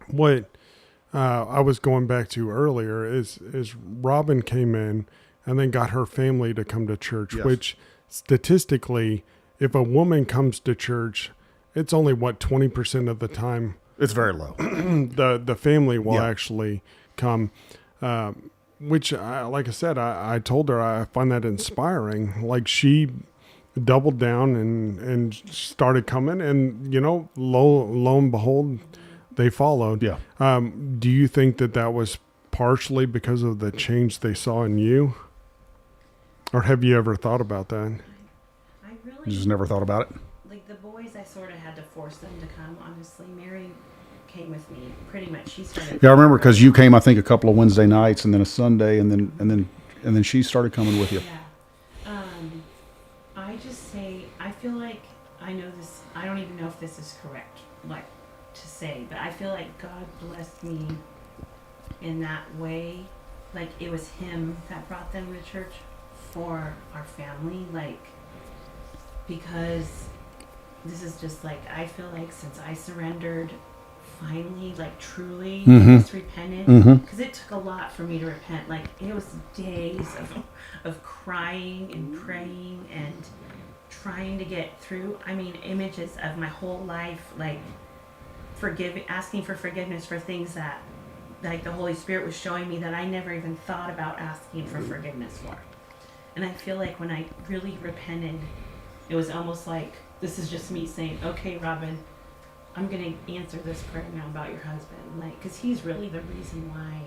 what I was going back to earlier is Robin came in and then got her family to come to church, Yes. which statistically, if a woman comes to church, it's only 20% of the time It's very low. the family will Yeah. actually come. Which, like I said, I told her I find that inspiring. Like, she doubled down and started coming, and lo and behold, they followed. Yeah. Do you think that was partially because of the change they saw in you, or have you ever thought about that? I You really just never thought about it? like the boys. I sort of had to force them to come. Honestly, Mary came with me pretty much. She started. Yeah, I remember because you came, I think, a couple of Wednesday nights and then a Sunday, and then she started coming with you. Yeah. I just say I feel like I know this. I don't even know if this is correct, like to say, but I feel like God blessed me in that way. Like it was Him that brought them to church for our family. Like because this is just like I feel like since I surrendered. Finally, like truly, just repented because it took a lot for me to repent. Like it was days of crying and praying and trying to get through. I mean, images of my whole life, like asking for forgiveness for things that, like the Holy Spirit was showing me that I never even thought about asking for forgiveness for. And I feel like when I really repented, it was almost like this is just me saying, "Okay, Robin. I'm going to answer this prayer now about your husband." Like, because he's really the reason why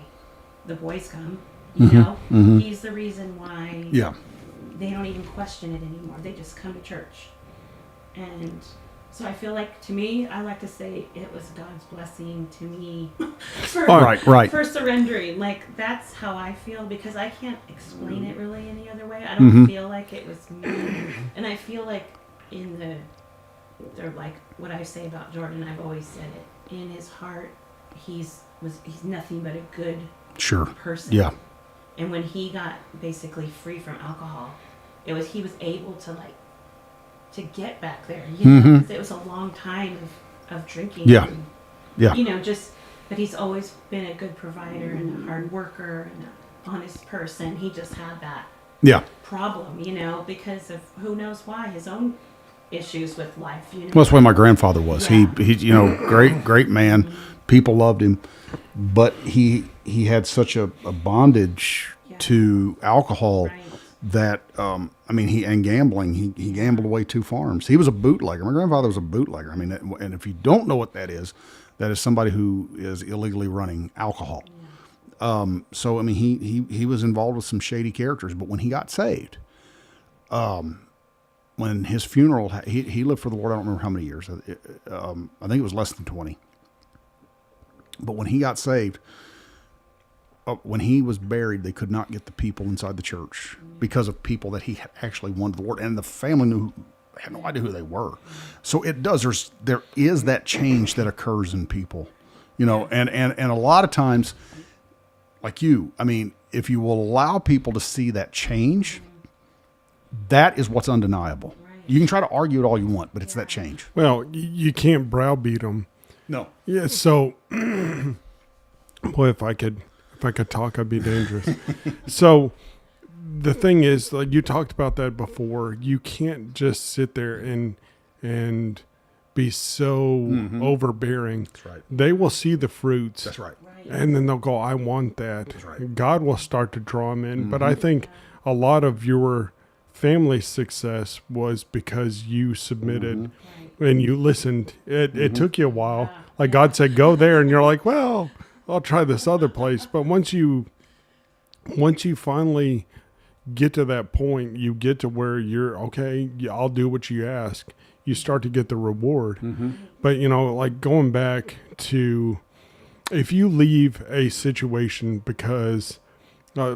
the boys come, you know? He's the reason why Yeah. they don't even question it anymore. They just come to church. And so I feel like, to me, I like to say it was God's blessing to me for, Right. for surrendering. Like, that's how I feel because I can't explain it really any other way. I don't feel like it was me. And I feel like they're like what I say about Jordan. I've always said it. In his heart, he's nothing but a good Sure. person. Yeah. And when he got basically free from alcohol, he was able to to get back there, you know, 'cause it was a long time of drinking. Yeah. And, Yeah. you know, but he's always been a good provider and a hard worker and an honest person. He just had that Yeah. problem, you know, because of who knows why, his own issues with life, you know. Well, that's the way my grandfather was. Yeah. He, you know, great man. People loved him, but he had such a bondage Yeah. to alcohol Right. that, I mean, and gambling. He gambled away 2 farms. He was a bootlegger. My grandfather was a bootlegger. I mean, and if you don't know what that is somebody who is illegally running alcohol. So I mean, he was involved with some shady characters. But when he got saved, when his funeral, he lived for the Lord. I don't remember how many years. I think it was less than 20. But when he got saved, when he was buried, they could not get the people inside the church because of people that he had actually won to the Lord, and the family had no idea who they were. So there is that change that occurs in people, you know, and a lot of times, like you, I mean, if you will allow people to see that change, that is what's undeniable. Right. You can try to argue it all you want, but it's that change. Well, you can't browbeat them. No. Yeah. So, boy, if I could talk, I'd be dangerous. So, the thing is, like you talked about that before, you can't just sit there and be so overbearing. That's right. They will see the fruits. That's right. Right. And then they'll go, I want that. That's right. God will start to draw them in. But I think a lot of your family success was because you submitted Right. and you listened. It took you a while. Yeah. Like God said, go there. And you're like, well, I'll try this other place. But once you finally get to that point, you get to where you're, okay, I'll do what you ask. You start to get the reward. But, you know, like going back to, if you leave a situation because,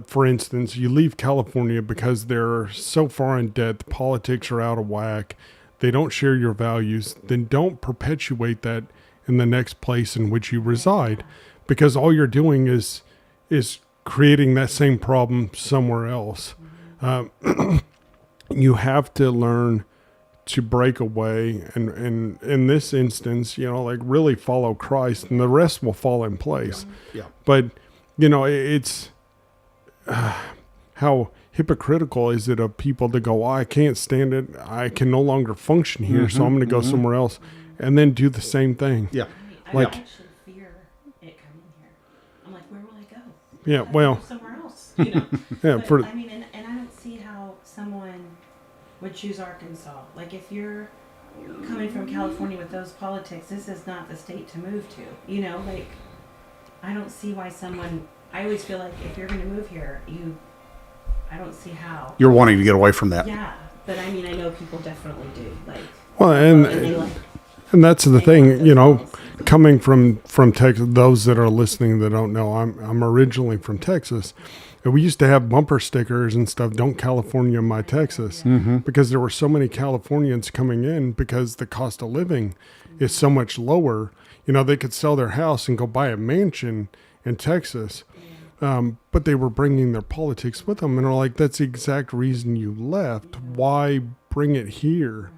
for instance, you leave California because they're so far in debt, the politics are out of whack, they don't share your values, then don't perpetuate that in the next place in which you reside, because all you're doing is creating that same problem somewhere else. You have to learn to break away and in this instance, you know, like really follow Christ, and the rest will fall in place. Yeah. But, you know, it's how hypocritical is it of people to go, I can't stand it, I can no longer function here, so I'm going to go somewhere else, and then do the same thing. Yeah. I Like- actually fear it coming here. I'm like, where will I go? Yeah, I'd well, go somewhere else. You know? yeah, But, for I mean, and I don't see how someone would choose Arkansas. Like, if you're coming from California with those politics, this is not the state to move to. You know, like, I don't see why someone. I always feel like if you're going to move here, I don't see how. You're wanting to get away from that. Yeah, but I mean, I know people definitely do. Like, well, and they like. and that's the they like thing, those you know, policies. coming from Texas, those that are listening that don't know, I'm originally from Texas. And we used to have bumper stickers and stuff, don't California my Texas, because there were so many Californians coming in because the cost of living is so much lower. You know, they could sell their house and go buy a mansion in Texas, but they were bringing their politics with them. And are like, that's the exact reason you left. Why bring it here?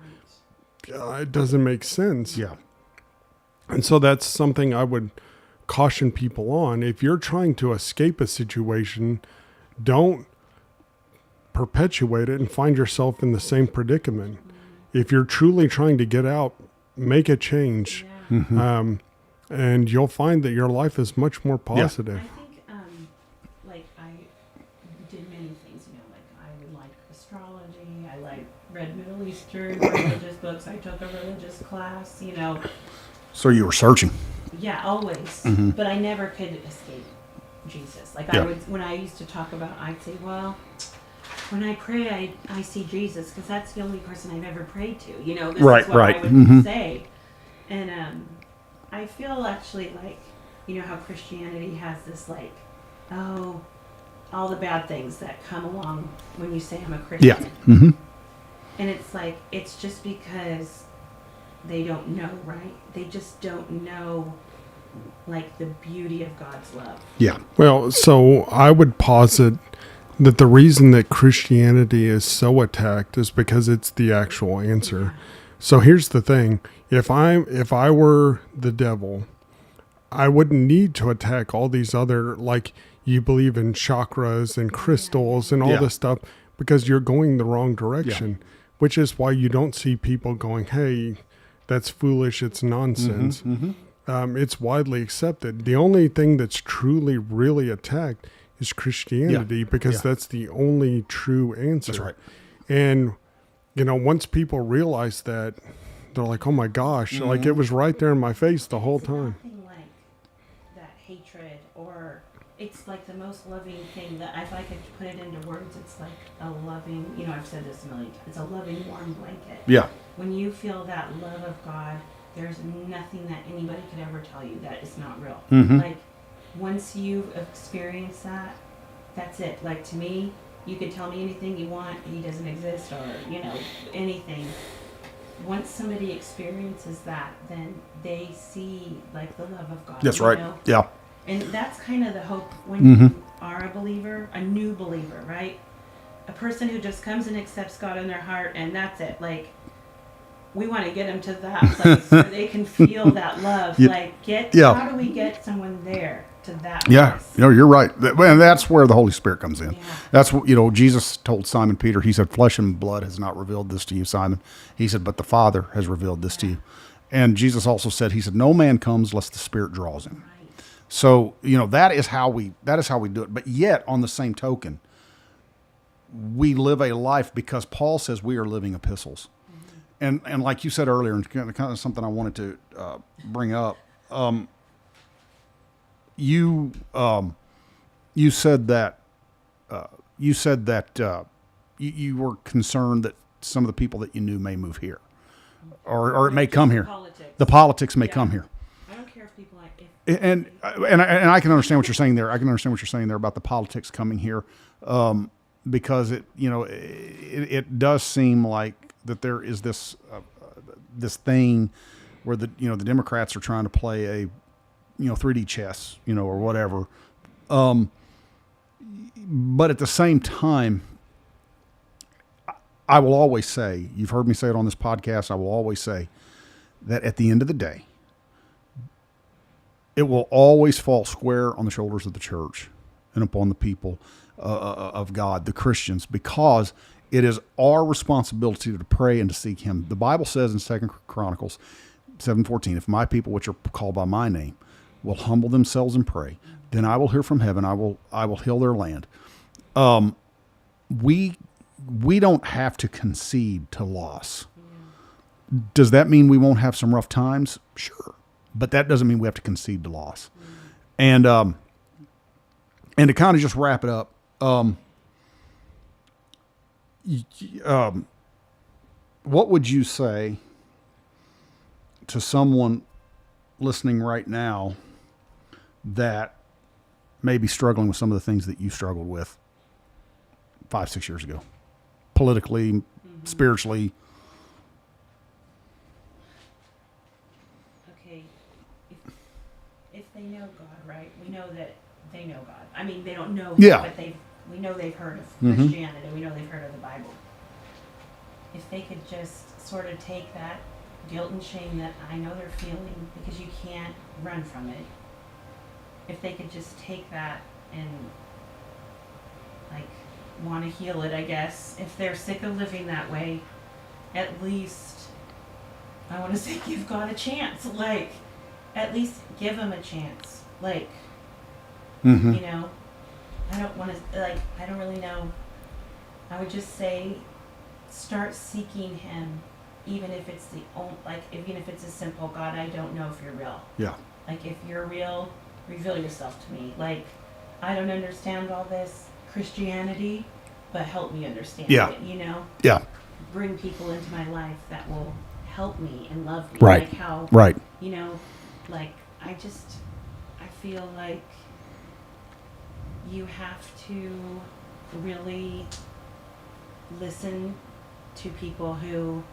It doesn't make sense. Yeah. And so that's something I would caution people on. If you're trying to escape a situation, don't perpetuate it and find yourself in the same predicament. If you're truly trying to get out, make a change. Yeah. And you'll find that your life is much more positive. I think, like, I did many things, you know, like, I would like astrology, I read Middle Eastern religious books, I took a religious class, you know, So you were searching. yeah, always, but I never could escape Jesus. Like, Yeah. when I used to talk about, I'd say, well, when I pray, I see Jesus, because that's the only person I've ever prayed to, you know, this Right, is what right. I would Mhm. say, and, I feel actually like, you know how Christianity has this like, oh, all the bad things that come along when you say I'm a Christian. Yeah. Mm-hmm. And it's like, it's just because they don't know, right? They just don't know like the beauty of God's love. Yeah. Well, so I would posit that the reason that Christianity is so attacked is because it's the actual answer. So here's the thing. If I were the devil, I wouldn't need to attack all these other, like, you believe in chakras and crystals and all Yeah. this stuff, because you're going the wrong direction, which is why you don't see people going, hey, that's foolish, it's nonsense. It's widely accepted. The only thing that's truly, really attacked is Christianity, because that's the only true answer. That's right. And, once people realize that, they're like, oh my gosh, like it was right there in my face the whole time. Nothing like that hatred, or it's like the most loving thing that if I could put it into words, it's like a loving, I've said this a million times, it's a loving warm blanket. Yeah. When you feel that love of God, there's nothing that anybody could ever tell you that is not real. Like, once you've experienced that, that's it. Like, to me, you could tell me anything you want, he doesn't exist, or, anything. Once somebody experiences that, then they see, like, the love of God. That's right. Yeah. And that's kind of the hope when you are a believer, a new believer, right? A person who just comes and accepts God in their heart, and that's it. Like, we want to get them to that place where they can feel that love. Like, how do we get someone there to that place? You're right. And that's where the Holy Spirit comes in. Yeah. That's what, Jesus told Simon Peter, he said, flesh and blood has not revealed this to you, Simon. He said, but the Father has revealed this to you. And Jesus also said, he said, no man comes lest the Spirit draws him. Right. So, that is how we do it. But yet, on the same token, we live a life because Paul says we are living epistles. And like you said earlier, and kind of something I wanted to bring up, you said that you were concerned that some of the people that you knew may move here, or it may come here. The politics may come here. I don't care if people like. And I can understand what you're saying there. I can understand what you're saying there about the politics coming here, because it does seem like that there is this thing where the Democrats are trying to play a 3D chess, or whatever. But at the same time, I will always say, you've heard me say it on this podcast, I will always say that at the end of the day, it will always fall square on the shoulders of the church and upon the people of God, the Christians, because it is our responsibility to pray and to seek him. The Bible says in 2 Chronicles 7:14, if my people, which are called by my name, will humble themselves and pray, then I will hear from heaven. I will heal their land. We don't have to concede to loss. Does that mean we won't have some rough times? Sure. But that doesn't mean we have to concede to loss. And to kind of just wrap it up, what would you say to someone listening right now that may be struggling with some of the things that you struggled with 5-6 years ago, politically, spiritually? Okay, if they know God, right? We know that they know God. I mean, they don't know him, but we know they've heard of Christianity. We know they've heard of the Bible. If they could just sort of take that guilt and shame that I know they're feeling, because you can't run from it. If they could just take that and, like, want to heal it, I guess. If they're sick of living that way, at least, I want to say, give God a chance. Like, at least give him a chance. Like, I don't want to, like, I don't really know. I would just say, start seeking him, even if it's even if it's a simple, God, I don't know if you're real. Yeah. Like, if you're real, reveal yourself to me. Like, I don't understand all this Christianity, but help me understand it, Yeah. Bring people into my life that will help me and love me. Right. Like how, Right. like, I feel like you have to really listen to people who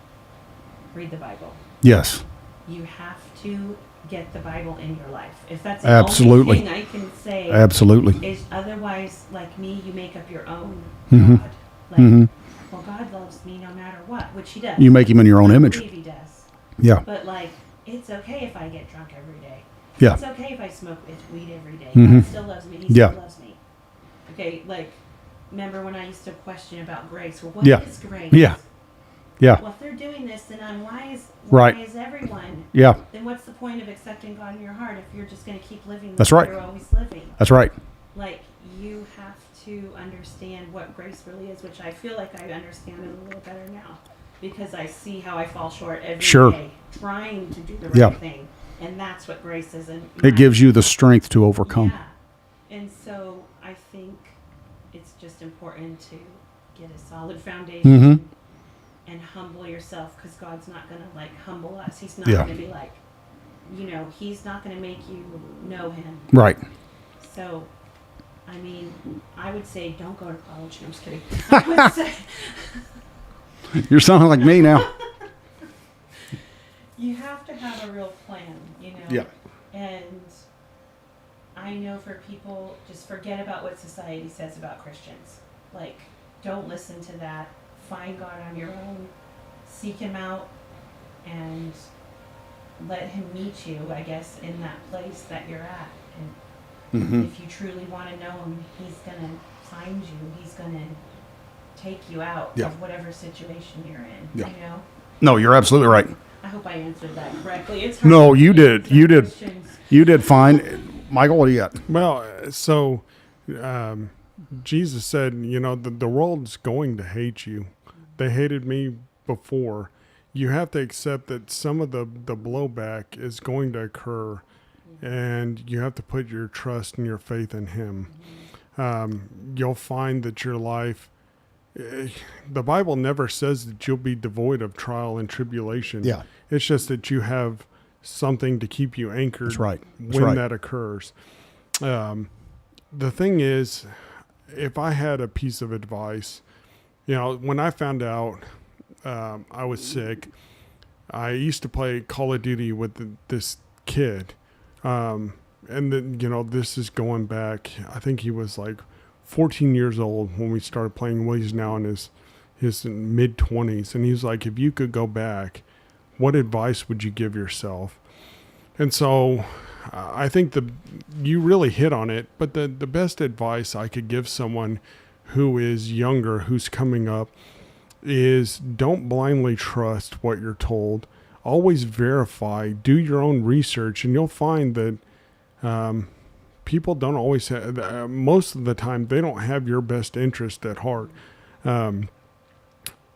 read the Bible. Yes. You have to get the Bible in your life. If that's the Absolutely. only thing I can say, Absolutely. is otherwise, like me, you make up your own Mhm. God. Like, Mhm. well, God loves me no matter what, which He does. You make him in your own I image. believe He does. Yeah. But like, it's okay if I get drunk every day. Yeah. It's okay if I smoke weed every day. Mhm. God still loves me. He Yeah. still loves me. Okay, like, remember when I used to question about grace? Well, what Yeah. is grace? Yeah. Yeah. Well, if they're doing this, then why Right. is everyone? Yeah. Then what's the point of accepting God in your heart if you're just going to keep living the That's way right. you're always living? That's right. Like, you have to understand what grace really is, which I feel like I understand it a little better now, because I see how I fall short every day Sure. trying to do the right Yeah. thing, and that's what grace is. And It gives you the strength to overcome. Yeah. And so I think it's just important to get a solid foundation Mhm. and humble yourself, because God's not going to like humble us. He's not Yeah. going to be like, He's not going to make you know Him. Right. So, I mean, I would say don't go to college. No, I'm just kidding. I would say You're sounding like me now. you have to have a real plan, Yeah. And I know for people, just forget about what society says about Christians. Like, don't listen to that. Find God on your own. Seek Him out and let Him meet you, I guess, in that place that you're at. And Mhm. if you truly want to know Him, He's going to find you. He's going to take you out Yeah. of whatever situation you're in, Yeah. you know? No, you're absolutely right. I hope I answered that correctly. It's hard No, to you did. answer You did. questions. You did fine. Michael, what do you got? Well, so Jesus said, the world's going to hate you. They hated me before. You have to accept that some of the blowback is going to occur, and you have to put your trust and your faith in Him. You'll find that your life, the Bible never says that you'll be devoid of trial and tribulation. Yeah. It's just that you have something to keep you anchored That's right. That's when right. that occurs. The thing is, if I had a piece of advice, when I found out I was sick, I used to play Call of Duty with this kid. And then, this is going back, I think he was like 14 years old when we started playing. Well, he's now in his mid 20s. And he's like, if you could go back, what advice would you give yourself? And so I think you really hit on it, but the best advice I could give someone who is younger, who's coming up, is don't blindly trust what you're told. Always verify, do your own research, and you'll find that people don't always have, most of the time, they don't have your best interest at heart.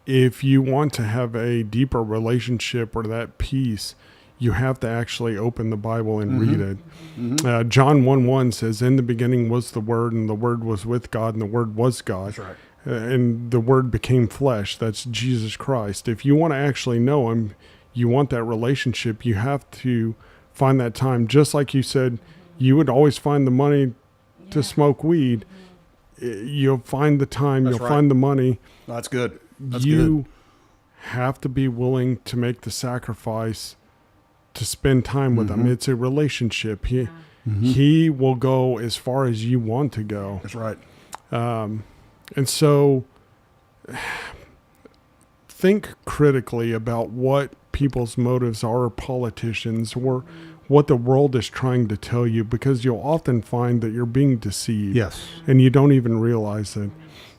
If you want to have a deeper relationship or that peace, you have to actually open the Bible and read it. Mm-hmm. John 1:1 says, in the beginning was the Word, and the Word was with God, and the Word was God. That's right. And the Word became flesh. That's Jesus Christ. If you want to actually know Him, you want that relationship, you have to find that time. Just like you said, you would always find the money to smoke weed. You'll find the time, That's you'll right. find the money. That's good. That's You good. have to be willing to make the sacrifice to spend time with Him. It's a relationship. He will go as far as you want to go. That's right. And so think critically about what people's motives are, politicians, or what the world is trying to tell you, because you'll often find that you're being deceived. Yes. And you don't even realize it.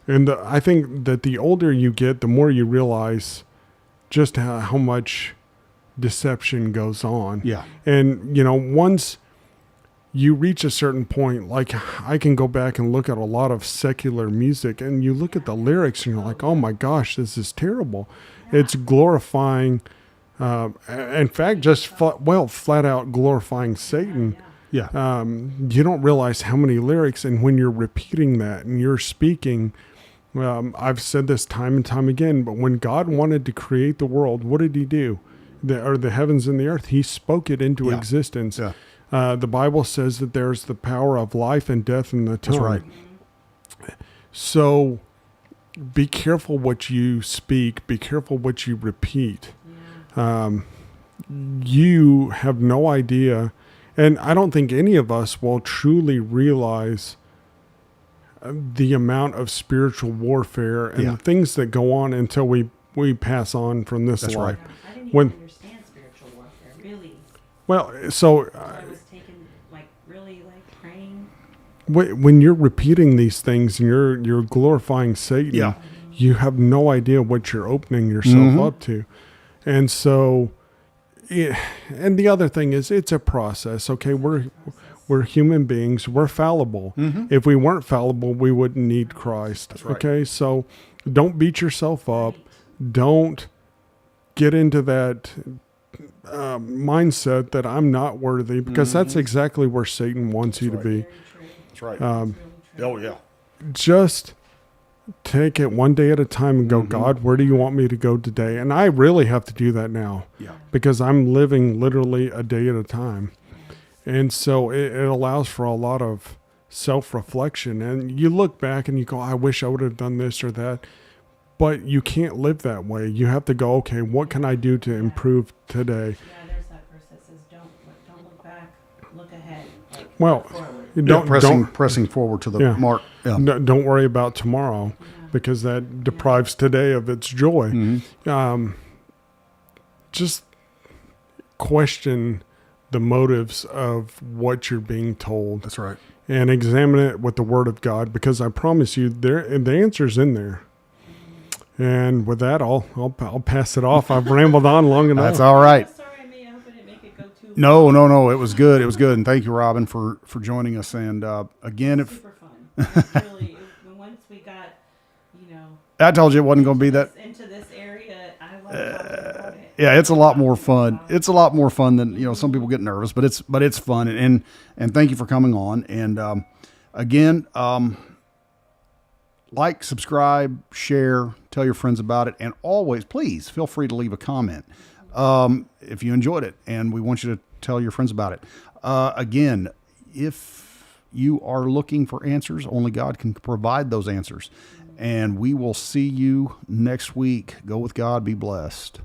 And I think that the older you get, the more you realize just how much deception goes on. Yeah. And, once you reach a certain point, like I can go back and look at a lot of secular music, and you look at the lyrics and you're like, oh my gosh, this is terrible. It's glorifying, in fact, just flat out glorifying Satan. Yeah. You don't realize how many lyrics, and when you're repeating that and you're speaking, I've said this time and time again, but when God wanted to create the world, what did He do? The heavens and the earth, He spoke it into Yeah. existence. Yeah. The Bible says that there's the power of life and death in the tongue. That's right. So be careful what you speak. Be careful what you repeat. you have no idea, and I don't think any of us will truly realize the amount of spiritual warfare and Yeah. the things that go on until we pass on from this That's life. right. I didn't When- even understand spiritual warfare, really. Well, so So I was taken, like, really, like, praying. when you're repeating these things and you're glorifying Satan, Yeah. you have no idea what you're opening yourself Mhm. up to. And so, and the other thing is, it's a process. Okay, we're human beings. We're fallible. Mhm. If we weren't fallible, we wouldn't need Christ. That's right. Okay, so don't beat yourself up. Don't get into that mindset that I'm not worthy, because that's exactly where Satan wants you to right. be. Very true. That's right. Um, It's really true. Oh, yeah. Just take it one day at a time and go, Mhm. God, where do you want me to go today? And I really have to do that now, Yeah. because I'm living literally a day at a time. And so it allows for a lot of self-reflection. And you look back and you go, I wish I would have done this or that. But you can't live that way. You have to go, okay, what can I do to improve today? Yeah, there's that verse that says, don't look back, look ahead. Like, Well, look forward. You Yeah, don't, pressing forward to the Yeah. mark. Yeah. don't worry about tomorrow, Yeah. because that deprives today of its joy. Mhm. Just question the motives of what you're being told That's right. and examine it with the Word of God, because I promise you, the answer's in there. And with that, I'll pass it off. I've rambled on long enough. That's all right. I'm sorry, I hope I didn't make it go too No. It was good. It was good. And thank you, Robin, for joining us. And again, if super fun. Really, once we got, I told you it wasn't going to be that. into this area, I love talking about it. Yeah, it's a lot more fun. It's a lot more fun than some people get nervous, but it's fun. And thank you for coming on. And again, like, subscribe, share, tell your friends about it, and always, please feel free to leave a comment if you enjoyed it, and we want you to tell your friends about it. Again, if you are looking for answers, only God can provide those answers. And we will see you next week. Go with God. Be blessed.